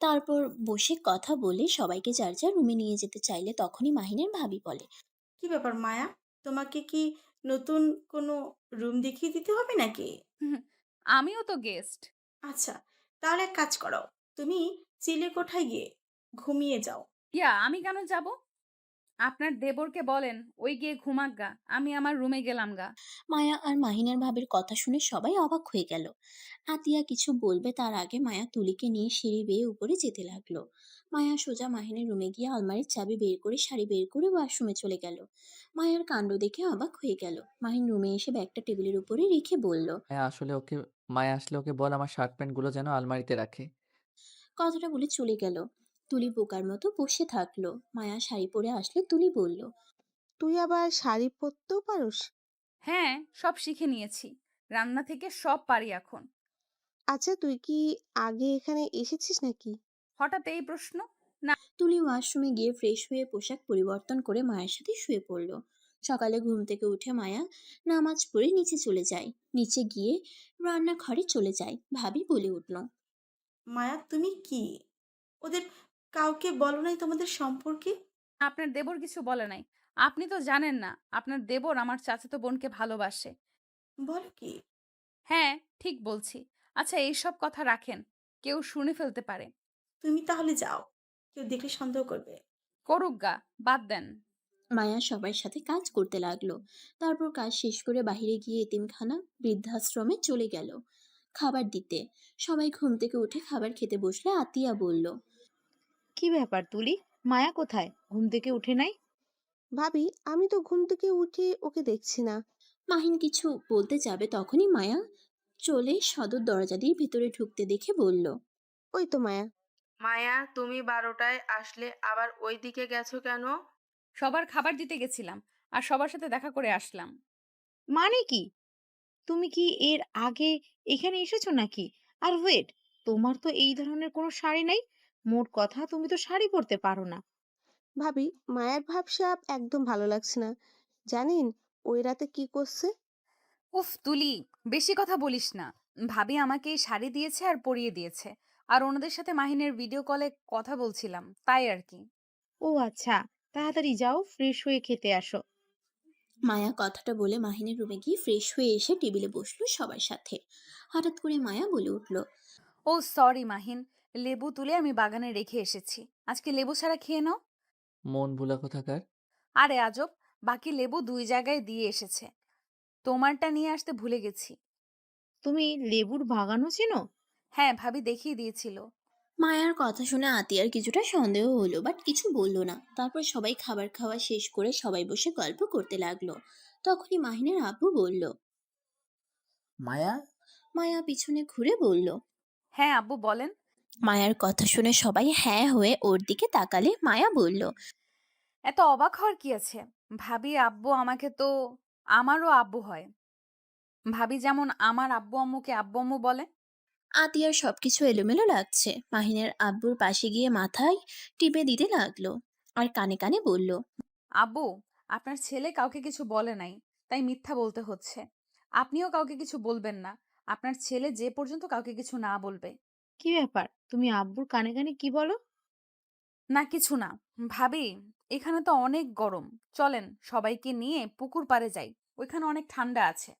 তারপর বসে কথা বলে সবাইকে যার যার রুমে নিয়ে যেতে চাইলে তখনই মাহিনের ভাবি বলে, কি ব্যাপার মায়া? তোমাকে কি নতুন কোনো রুম দেখিয়ে দিতে হবে নাকি? হুম, আমিও তো গেস্ট। আচ্ছা, তাহলে এক কাজ করো। তুমি চিলে কোঠায় গিয়ে ঘুমিয়ে যাও। আমি কেন যাব? আপনার দেবরকে বলেন ওই গিয়ে ঘুমাক গা, আমি আমার রুমে গেলাম গা। মায়া আর মাহিনের ভাবির কথা শুনে সবাই অবাক হয়ে গেল। আতিয়া কিছু বলবে তার আগে মায়া তুলিকে নিয়ে সিঁড়ি বেয়ে উপরে যেতে লাগলো। মায়া সোজা মাহিনের রুমে গিয়ে আলমারির চাবি বের করে শাড়ি বের করে ওয়াশরুমে চলে গেল। মায়ার কাণ্ড দেখে অবাক হয়ে গেল। মাহিন রুমে এসে ব্যাগটা টেবিলের উপরে রেখে বলল, মায়া আসলে ওকে বল আমার শার্ট প্যান্ট গুলো যেন আলমারিতে রাখে। কথাটা বলে চলে গেল। তুলি বোকার মতো বসে থাকলো। মায়া শাড়ি পরে আসলে তুলি বলল, তুই আবার শাড়ি পরতেও পারোস? হ্যাঁ, সব শিখে নিয়েছি। রান্না থেকে সব পারি এখন। আচ্ছা, তুই কি আগে এখানে এসেছিস নাকি? হঠাৎ এই প্রশ্ন? না। তুলি ওয়াশরুমে গিয়ে ফ্রেশ হয়ে পোশাক পরিবর্তন করে মায়ের সাথে শুয়ে পড়ল। সকালে ঘুম থেকে উঠে মায়া নামাজ পড়ে নিচে চলে যায়। নিচে গিয়ে রান্নাঘরে চলে যায়। ভাবি বলে উঠল, মায়া, তুমি কি ওদের কাউকে বলো নাই তোমাদের সম্পর্কে? আপনার দেবর কিছু বলে নাই। আপনি তো জানেন না আপনার দেবর আমার চাচাতো বোনকে ভালোবাসে। বলো কি? হ্যাঁ, ঠিক বলছি। আচ্ছা, এইসব কথা রাখেন, কেউ শুনে ফেলতে পারে। তুমি তাহলে যাও, কেউ দেখলে সন্দেহ করবে। করুক গা, বাদ দেন। মায়া সবার সাথে কাজ করতে লাগলো। তারপর কাজ শেষ করে বাইরে গিয়ে এতিমখানা বৃদ্ধাশ্রমে চলে গেল খাবার দিতে। সবাই ঘুম থেকে উঠে খাবার খেতে বসলে আতিয়া বলল, কি ব্যাপার তুলি? মায়া কোথায়? ঘুম থেকে উঠে নাই? ভাবি, আমি তো ঘুম থেকে উঠে ওকে দেখছি না। মাহিন কিছু বলতে যাবে তখনই মায়া চলে সদর দরজা দিয়ে ভিতরে ঢুকতে দেখে বলল, ওই তো মায়া। মায়া, তুমি 12টায় আসলে আবার ওই দিকে গেছো কেন? সবার খাবার দিতে গেছিলাম আর সবার সাথে দেখা করে আসলাম। মানে কি? তুমি কি এর আগে এখানে এসেছো নাকি? আর ওয়েট, তোমার তো এই ধরনের কোনো শাড়ি নাই। মোট কথা, তুমি তো শাড়ি পরতে পারো না। ভাবি, মায়ার ভাবসাব একদম ভালো লাগছে না। জানেন ওই রাতে কি করছে? উফ তুলি, বেশি কথা বলিস না। ভাবি আমাকে এই শাড়ি দিয়েছে আর পরিয়ে দিয়েছে। আর ওনাদের সাথে মাহিনের ভিডিও কলে কথা বলছিলাম, তাই আর কি। ও আচ্ছা, তাড়াতাড়ি যাও, ফ্রেশ হয়ে খেতে আসো। মায়া কথাটা বলে মাহিনের রুমে গিয়ে ফ্রেশ হয়ে এসে টেবিলে বসলো সবার সাথে। হঠাৎ করে মায়া বলে উঠল, ও সরি মাহিন, লেবু তুলে আমি বাগানে রেখে এসেছি, আজকে লেবু ছাড়া খেয়ে নাও। মন ভোলা কোথাকার। আরে আজব, বাকি লেবু 2 জায়গায় দিয়ে এসেছে, তোমারটা নিয়ে আসতে ভুলে গেছি। তুমি লেবুর বাগানও চেনো? হ্যাঁ, ভাবি দেখিয়ে দিয়েছিল। মায়ার কথা শুনে আতিয়ার কিছুটা সন্দেহ হলো, বাট কিছু বলল না। তারপর সবাই খাবার খাওয়া শেষ করে সবাই বসে গল্প করতে লাগলো। তখনই মাহিনের আব্বু বলল, মায়া, মায়া পিছনে ঘুরে বলল। হ্যাঁ আব্বু বলেন। মায়ার কথা শুনে সবাই হ্যাঁ হয়ে ওর দিকে তাকালে মায়া বলল। এত অবাক হওয়ার কি আছে? ভাবি আব্বু আমাকে তো আমারও আব্বু হয়। ভাবি যেমন আমার আব্বু আম্মুকে আব্বু আম্মু বলে। আতিয়ার সবকিছু এলোমেলো লাগছে। মাহিনের আব্বুর পাশে গিয়ে মাথায় টিপে দিতে লাগলো আর কানে কানে বলল। আব্বু, আপনার ছেলে কাউকে কিছু বলে নাই, তাই মিথ্যা বলতে হচ্ছে। আপনিও কাউকে কিছু বলবেন না, আপনার ছেলে যে পর্যন্ত কাউকে কিছু না বলবে। কি ব্যাপার, তুমি আব্বুর কানে কানে কি বলো? না কিছু না। ভাবি, এখানে তো অনেক গরম, চলেন সবাইকে নিয়ে পুকুর পাড়ে যাই, ওইখানে অনেক ঠান্ডা আছে।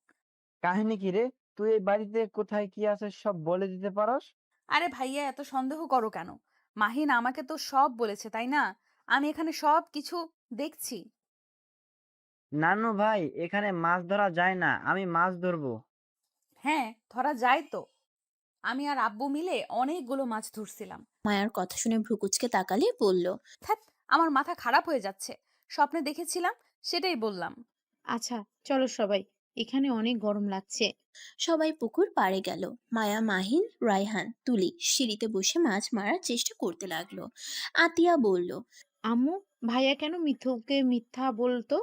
কাহিনী কি রে? তুই এই বাড়িতে কোথায় কি আছে সব বলে দিতে পারস? আরে ভাইয়া এত সন্দেহ করো কেন? মাহিন আমাকে তো সব বলেছে, তাই না? আমি এখানে সব কিছু দেখছি। নানু ভাই, এখানে মাছ ধরা যায় না, আমি মাছ ধরবো। হ্যাঁ, ধরা যায় তো। আমি আর আব্বু মিলে অনেকগুলো মাছ ধরছিলাম। মায়ার কথা শুনে ভ্রুকুচকে তাকালে বলল। ধ্যাৎ, আমার মাথা খারাপ হয়ে যাচ্ছে। স্বপ্নে দেখেছিলাম, সেটাই বললাম। আচ্ছা, চলো সবাই, এখানে অনেক গরম লাগছে। সবাই পুকুর পাড়ে গেল। মায়া, মাহিন, রায়হান, তুলি সিঁড়িতে বসে মাছ মারার চেষ্টা করতে লাগলো। আতিয়া বলল। আম্মু, ভাইয়া কেন মিথ্যুকে মিথ্যা বলতো?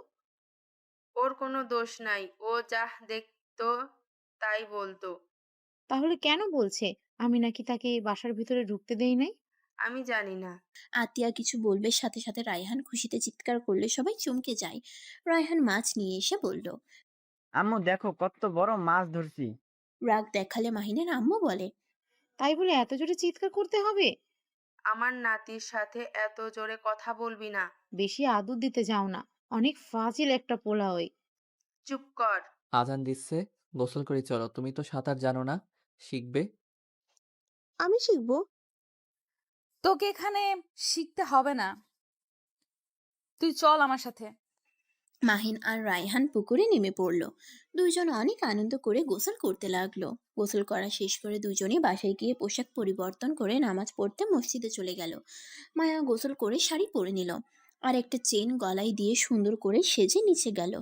ওর কোনো দোষ নাই, ও যা দেখতো তাই বলতো। তাহলে কেন বলছে আমি নাকি তাকে বাসার ভিতরে ঢুকতে দেই নাই? আমি জানি না। আতিয়া কিছু বলবে, সাথে সাথে রায়হান খুশিতে চিৎকার করলে সবাই চমকে যায়। রায়হান মাছ নিয়ে এসে বলল। আম্মু দেখো কত বড় মাছ ধরছি। রাগ দেখালে মাহিনের আম্মু বলে। তাই বলে এত জোরে চিৎকার করতে হবে? আমার নাতির সাথে এত জোরে কথা বলবি না। বেশি আদর দিতে যাও না, অনেক ফাজিল একটা পোলা ওই। চুপ কর। আজান দিচ্ছে, গোসল করে চলো। তুমি তো সাঁতার জানো না, শিখবে। আমি শিখবো? তোকে এখানে শিখতে হবে না, তুই চল আমার সাথে। মাহিন আর রায়হান পুকুরে নেমে পড়ল। দুইজন অনেক আনন্দ করে গোসল করতে লাগলো। গোসল করা শেষ করে দুজনেই বাসায় গিয়ে পোশাক পরিবর্তন করে নামাজ পড়তে মসজিদে চলে গেল। মায়া গোসল করে শাড়ি পরে নিল আর একটা চেন গলায় দিয়ে সুন্দর করে সেজে নিচে গেল।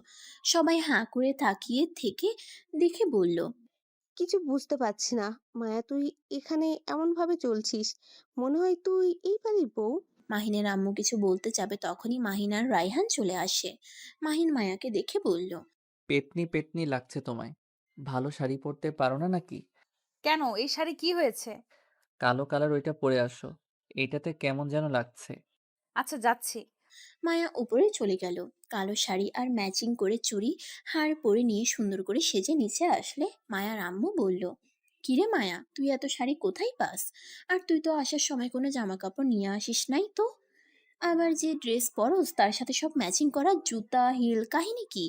সবাই হাঁ করে তাকিয়ে থেকে দেখে বলল। কিছু বুঝতে পারছি না। মায়া, তুই এখানে এমন ভাবে চলছিস, মনে হয় তুই এই বাড়ির বউ। মাহিনের আম্মু কিছু বলতে যাবে, তখনই মাহিন আর রায়হান চলে আসে। মাহিন মায়াকে দেখে বলল। পেতনি পেতনি লাগছে তোমায়। ভালো শাড়ি পরতে পারো না নাকি? কেন, এই শাড়ি কি হয়েছে? কালো কালার ওইটা পরে আসো, এইটাতে কেমন যেন লাগছে। আচ্ছা যাচ্ছি। মায়া উপরে চলে গেল। কালো শাড়ি আর ম্যাচিং করে চুড়ি হার পরে নিয়ে সুন্দর করে সেজে নিচে আসলে মায়ার আম্মু বলল। কিরে মায়া, তুই এত শাড়ি কোথায় পাস? আর তুই তো আসার সময় কোনো জামা কাপড় নিয়ে আসিস নাই তো। আবার যে ড্রেস পরস তার সাথে সব ম্যাচিং করা জুতা হিল, কাহিনী কি?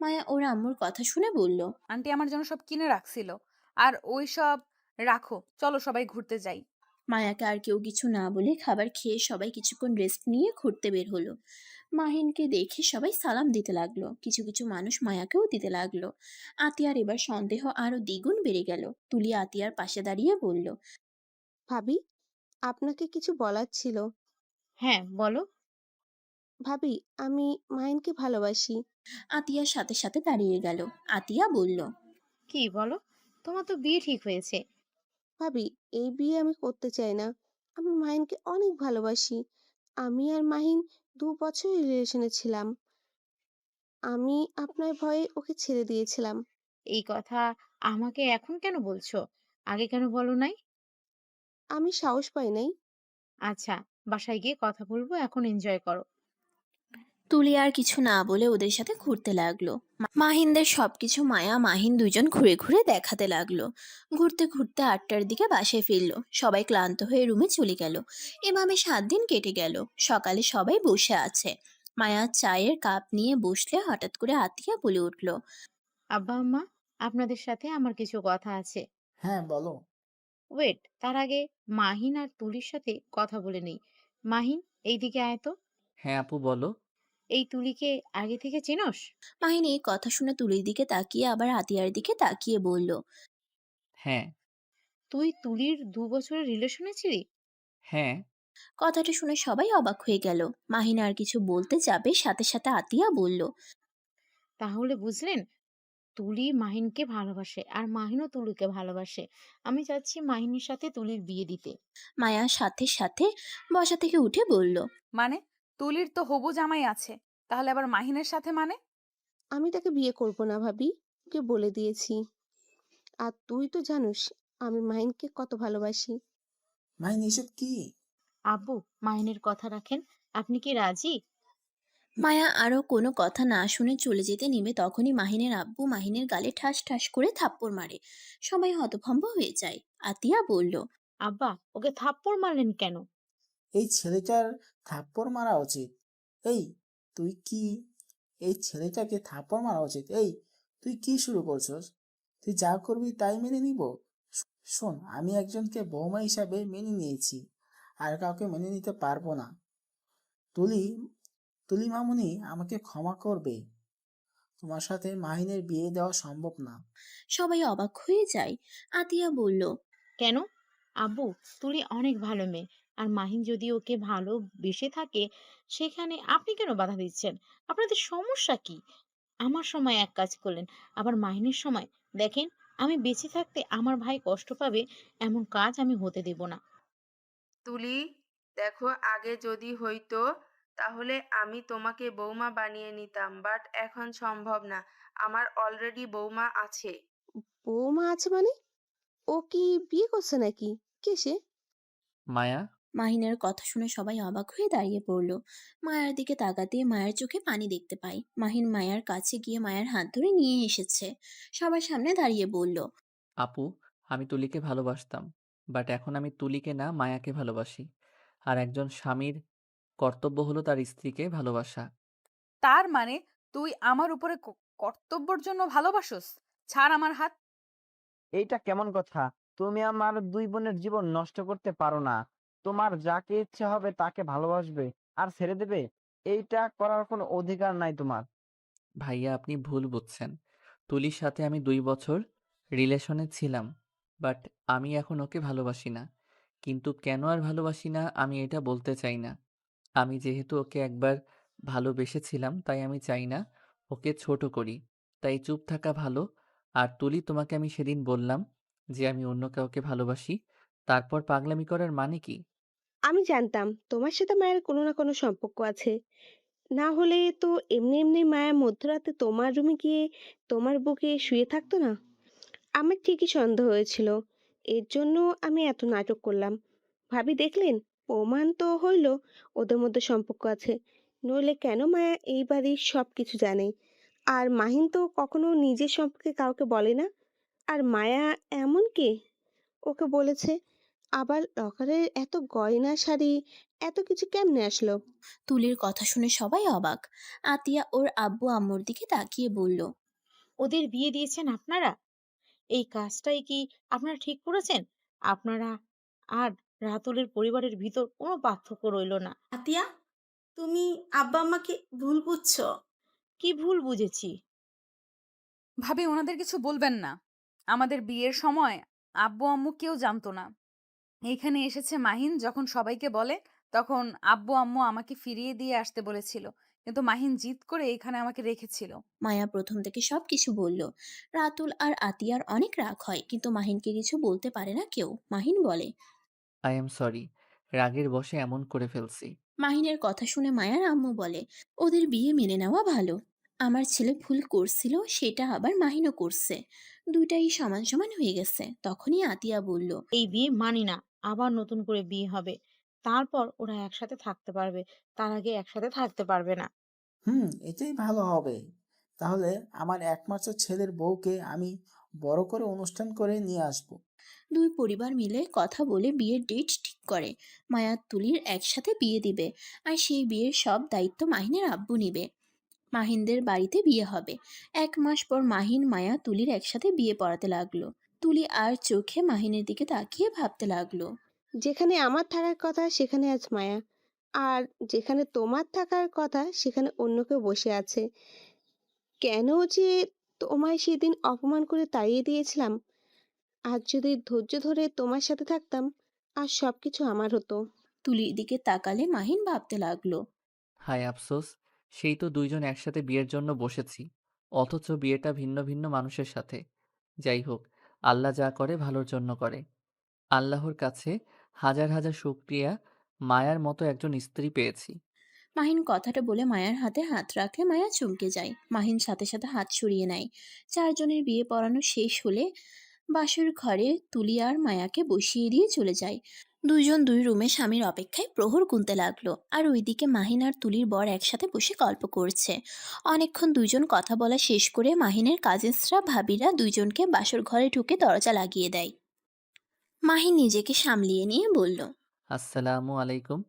মায়া ওর আম্মুর কথা শুনে বলল। আন্টি আমার জন্য সব কিনে রাখছিল, আর ওই সব রাখো, চলো সবাই ঘুরতে যাই। মায়াকে আর কেউ কিছু না বলে খাবার খেয়ে সবাই কিছুক্ষণ রেস্ট নিয়ে ঘুরতে বের হলো। মাহিনকে দেখে সবাই সালাম দিতে লাগলো, কিছু কিছু মানুষ মায়াকেও দিতে লাগলো। আতিয়ার এবার সন্দেহ আরো দ্বিগুণ বেড়ে গেল। তুলি আতিয়ার পাশে দাঁড়িয়ে বলল। ভাবি, আপনাকে কিছু বলার ছিল। হ্যাঁ বলো। ভাবি, আমি মাহিনকে ভালোবাসি। আতিয়ার সাথে সাথে দাঁড়িয়ে গেল। আতিয়া বলল। কি বলো? তোমার তো বিয়ে ঠিক হয়েছে। ভাবি, এই বিয়ে আমি করতে চাই না। আমি মাহিনকে অনেক ভালোবাসি। আমি আর মাহিন 2 বছর রিলেশনে ছিলাম। আমি আপনার ভয়ে ওকে ছেড়ে দিয়েছিলাম। এই কথা আমাকে এখন কেন বলছো? আগে কেন বলো নাই? আমি সাহস পাই নাই। আচ্ছা, বাসায় গিয়ে কথা বলবো, এখন এনজয় করো। তুলি আর কিছু না বলে ওদের সাথে ঘুরতে লাগলো। মাহিনদের সবকিছু মায়া মাহিন দুজন ঘুরে ঘুরে দেখাতে লাগলো। ঘুরতে ঘুরতে 8টার দিকে বাসায় ফিরলো। সবাই ক্লান্ত হয়ে রুমে চলে গেল। এভাবে 7 দিন কেটে গেল। সকালে সবাই বসে আছে। মায়া চায়ের কাপ নিয়ে বসলে হঠাৎ করে আতিয়া বলে উঠল। আব্বা আম্মা, আপনাদের সাথে আমার কিছু কথা আছে। হ্যাঁ বলো। ওয়েট, তার আগে মাহিন আর তুলির সাথে কথা বলে নেই। মাহিন, এইদিকে আয় তো। হ্যাঁ আপু বলো। এই তুলিকে আগে থেকে চেনোস? মাহিন এই কথা শুনে তুলির দিকে তাকিয়ে আবার আতিয়ার দিকে তাকিয়ে বলল। হ্যাঁ। তুই তুলির 2 বছরের রিলেশনে ছিলি? হ্যাঁ। কথাটা শুনে সবাই অবাক হয়ে গেল। মাহিন আর কিছু বলতে যাবে, সাথে সাথে আতিয়া বলল। তাহলে বুঝলেন, তুলি মাহিনকে ভালোবাসে আর মাহিনও তুলিকে ভালোবাসে। আমি চাচ্ছি মাহিনের সাথে তুলির বিয়ে দিতে। মায়া সাথে সাথে বসা থেকে উঠে বলল, মানে তুলির তো হবু জামাই আছে, তাহলে আবার মাহিনের সাথে মানে? আমি তাকে বিয়ে করব না ভাবি, ওকে বলে দিয়েছি। আর তুই তো জানিস আমি মাহিনকে কত ভালোবাসি। মাহিন এসব কি? আব্বু, মাহিনের কথা রাখেন। আপনি কি রাজি? মায়া আরো কোনো কথা না শুনে চলে যেতে নিবে তখনই মাহিনের আব্বু মাহিনের গালে ঠাস ঠাস করে থাপ্পড় মারে। সবাই হতভম্ব হয়ে যায়। আতিয়া বলল, আব্বা, ওকে থাপ্পড় মারলেন কেন? এই ছেলেটার থাপ্পড় মারা উচিত। এই তুই কি এই ছেলেটাকে থাপ্পড় মারা উচিত। এই তুই কি শুরু করছস? তুই যা করবি তাই মেনে নিব? শোন, আমি একজনকে বৌমা হিসাবে মেনে নিয়েছি, আর কাউকে মেনে নিতে পারবো না। তুলি তুলি মামুনি আমাকে ক্ষমা করবে। তোমার সাথে মাহিনের বিয়ে দেওয়া সম্ভব না। সবাই অবাক হয়ে যায়। আতিয়া বলল, কেন? আব্বু, তুলি অনেক ভালো মেয়ে। আর মাহিন যদি ওকে ভালোবেসে থাকে, সেখানে আপনি কেন বাধা দিচ্ছেন? আপনাদের সমস্যা কি? আমার সময় এক কাজ করলেন, আবার মাহিনের সময়। দেখেন, আমি বেঁচে থাকতে আমার ভাই কষ্ট পাবে এমন কাজ আমি হতে দেব না। তুলি, দেখো, আগে যদি হইতো তাহলে আমি তোমাকে বৌমা বানিয়ে নিতাম, বাট এখন সম্ভব না। আমার অলরেডি বৌমা আছে। বৌমা আছে মানে? ও কি বিয়ে করছে নাকি? কে সে? মায়া, মাহিনের কথা শুনে সবাই অবাক হয়ে দাঁড়িয়ে পড়ল। মায়ার দিকে তাকাতে মায়ের চোখে পানি দেখতে পায়। মাহিন মায়ার কাছে গিয়ে মায়ের হাত ধরে নিয়ে এসেছে। সবার সামনে দাঁড়িয়ে বলল, আপু, আমি তুলিকে ভালোবাসতাম, বাট এখন আমি তুলিকে না মায়াকে ভালোবাসি। আর একজন স্বামীর কর্তব্য হলো তার স্ত্রীকে ভালোবাসা। তার মানে তুই আমার উপরে কর্তব্যর জন্য ভালোবাসোস? ছাড় আমার হাত। এইটা কেমন কথা? তুমি আমার দুই বোনের জীবন নষ্ট করতে পারো না। তোমার যাকে ইচ্ছে হবে তাকে ভালোবাসবে আর ছেড়ে দেবে, এইটা করার কোনো অধিকার নাই তোমার। ভাইয়া, আপনি ভুল বুঝছেন। তুলির সাথে আমি 2 বছর রিলেশনে ছিলাম, বাট আমি এখন ওকে ভালোবাসি না। কিন্তু কেন আর ভালোবাসি না আমি এটা বলতে চাই না। আমি যেহেতু ওকে একবার ভালোবেসেছিলাম, তাই আমি চাই না ওকে ছোট করি। তাই চুপ থাকা ভালো। আর তুলি, তোমাকে আমি সেদিন বললাম যে আমি অন্য কাউকে ভালোবাসি, তারপর পাগলামি করার মানে কি? আমি জানতাম তোমার সাথে মায়ের কোনো না কোনো সম্পর্ক আছে। না হলে তো এমনি এমনি মায়া মধ্যরাতে তোমার রুমে গিয়ে তোমার বুকে শুয়ে থাকতো না। আমার ঠিকই সন্দেহ হয়েছিল, এর জন্য আমি এত নাটক করলাম। ভাবি দেখলেন, প্রমাণ তো হইলো ওদের মধ্যে সম্পর্ক আছে। নইলে কেন মায়া এই বাড়ির সবকিছু জানে? আর মাহিন তো কখনো নিজের সম্পর্কে কাউকে বলে না। আর মায়া এমন কি ওকে বলেছে? আবার লকারের এত গয়না শাড়ি এত কিছু কেমনে আসলো? তুলির কথা শুনে সবাই অবাক। আতিয়া ওর আব্বু আম্মুর দিকে তাকিয়ে বলল, ওদের বিয়ে দিয়েছেন আপনারা? এই কাজটাই কি আপনারা ঠিক করেছেন? আপনারা আর রাতুলের পরিবারের ভিতর কোনো পার্থক্য রইল না। আতিয়া, তুমি আব্বা আম্মাকে ভুল বুঝছো। কি ভুল বুঝেছি? ভাবি, ওনাদের কিছু বলবেন না। আমাদের বিয়ের সময় আব্বু আম্মু কেউ জানতো না। এইখানে এসেছে মাহিন, যখন সবাইকে বলে তখন আব্বু আম্মু আমাকে ফিরিয়ে দিয়ে আসতে বলেছিল, কিন্তু মাহিন জিদ করে এখানে আমাকে রেখেছিল। মায়া প্রথম থেকে সবকিছু বলল। রাতুল আর আতিয়ার অনেক রাগ হয়, কিন্তু মাহিনকে কিছু বলতে পারে না কেউ। মাহিন বলে, আই এম সরি, রাগের বশে এমন করে ফেলছি। মাহিনের কথা শুনে মায়ার আম্মু বলে, ওদের বিয়ে মেনে নেওয়া ভালো। আমার ছেলে ভুল করছিল, সেটা আবার মাহিনও করছে। দুইটাই সমান সমান হয়ে গেছে। তখনই আতিয়া বলল, এই বিয়ে মানি না। আবার নতুন করে বিয়ে হবে, তারপর ওরা একসাথে থাকতে পারবে। তার আগে একসাথে থাকতে পারবে না। এটাই ভালো হবে। তাহলে আমার একমাত্র ছেলের বউকে আমি বড় করে অনুষ্ঠান করে নিয়ে আসবো। দুই পরিবার মিলে কথা বলে বিয়ের ডেট ঠিক করে। মায়া তুলির একসাথে বিয়ে দিবে, আর সেই বিয়ের সব দায়িত্ব মাহিনের আব্বু নিবে। মাহিনদের বাড়িতে বিয়ে হবে। 1 মাস পর মাহিন মায়া তুলির একসাথে বিয়ে পড়াতে লাগলো। তুলি আর চোখে মাহিনের দিকে তাকিয়ে ভাবতে লাগলো। যেখানে আমার থাকার কথা সেখানে আজ মায়া, আর যেখানে তোমার থাকার কথা সেখানে অন্য কেউ বসে আছে। কেন যে তোমায় সেদিন অপমান করে তাড়িয়ে দিয়েছিলাম। আজ যদি ধৈর্য ধরে তোমার সাথে থাকতাম, আর সবকিছু আমার হতো। তুলির দিকে তাকালে মাহিন ভাবতে লাগলো। হায় আফসোস, সেই তো দুইজন একসাথে বিয়ের জন্য বসেছি, অথচ বিয়েটা ভিন্ন ভিন্ন মানুষের সাথে। যাই হোক, আল্লাহ যা করে ভালোর জন্য করে। আল্লাহর কাছে হাজার হাজার শুকরিয়া, মায়ার মতো একজন স্ত্রী পেয়েছি। মাহিন কথাটা বলে মায়ার হাতে হাত রাখলে মায়া চমকে যায়। মাহিন সাথে সাথে হাত সরিয়ে নেয়। চারজনের বিয়ে পড়ানো শেষ হলে বাসর ঘরে তুলি আর মায়াকে বসিয়ে দিয়ে চলে যায়। দুইজন দুই রুমে স্বামীর অপেক্ষায় প্রহর গুনতে লাগলো, আর ওইদিকে মাহিন আর তুলির বর একসাথে বসে গল্প করছে। অনেকক্ষণ দুইজন কথা বলা শেষ করে মাহিনের কাজিনসরা ভাবিরা দুইজনকে বাসর ঘরে ঢুকে দরজা লাগিয়ে দেয়। মাহিন নিজেকে সামলিয়ে নিয়ে বলল, আসসালামু আলাইকুম।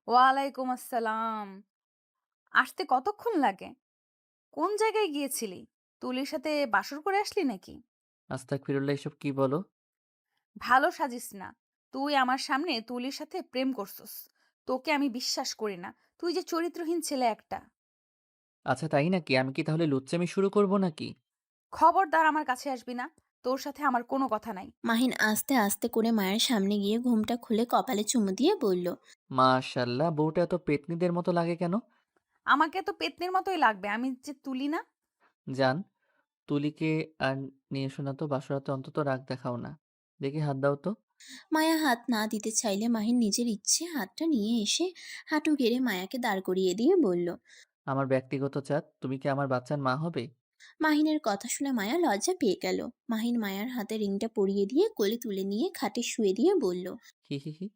ওয়ালাইকুম আসসালাম। আসতে কতক্ষণ লাগে? কোন জায়গায় গিয়েছিলি? তুলির সাথে বাসর করে আসলি নাকি? আস্তাগফিরুল্লাহ, এসব কি বলো? ভালো সাজিস না। তুই আমার সামনে তুলির সাথে প্রেম করছস। তোকে আমি বিশ্বাস করি না। তুই যে চরিত্রহীন ছেলে একটা। আচ্ছা তাই নাকি? আমি কি তাহলে লুচ্চামি শুরু করব নাকি? খবরদার আমার কাছে আসবি না। তোর সাথে আমার কোনো কথা নাই। মাহিন আস্তে আস্তে করে মায়ের সামনে গিয়ে ঘুমটা খুলে কপালে চুমু দিয়ে বলল, মাশাআল্লাহ, বউটা এত পেতনিদের মতো লাগে কেন? আমাকে তো পেত্নীর মতোই লাগবে। আমি যে তুলি না। জান, তুলিকে আর নিয়ে এসো না তো, বাসরাতে অন্তত রাগ দেখাও না। দেখি হাত দাও তো। মায়া হাত না দিতে চাইলে মাহিন নিজের ইচ্ছে হাতটা নিয়ে এসে হাঁটু গেড়ে মায়াকে দাঁড় করিয়ে দিয়ে বলল। আমার ব্যক্তিগত চাঁদ, তুমি কি আমার বাচ্চার মা হবে? মাহিনের কথা শুনে মায়া লজ্জা পেয়ে গেল। মাহিন মায়ার হাতে রিংটা পরিয়ে দিয়ে কোলে তুলে নিয়ে খাটে শুয়ে দিয়ে বলল। হি হি হি।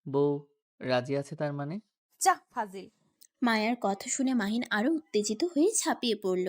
বউ রাজি আছে তার মানে? যা ফাজিল। মায়ার কথা শুনে মাহিন আরো উত্তেজিত হয়ে ঝাঁপিয়ে পড়ল।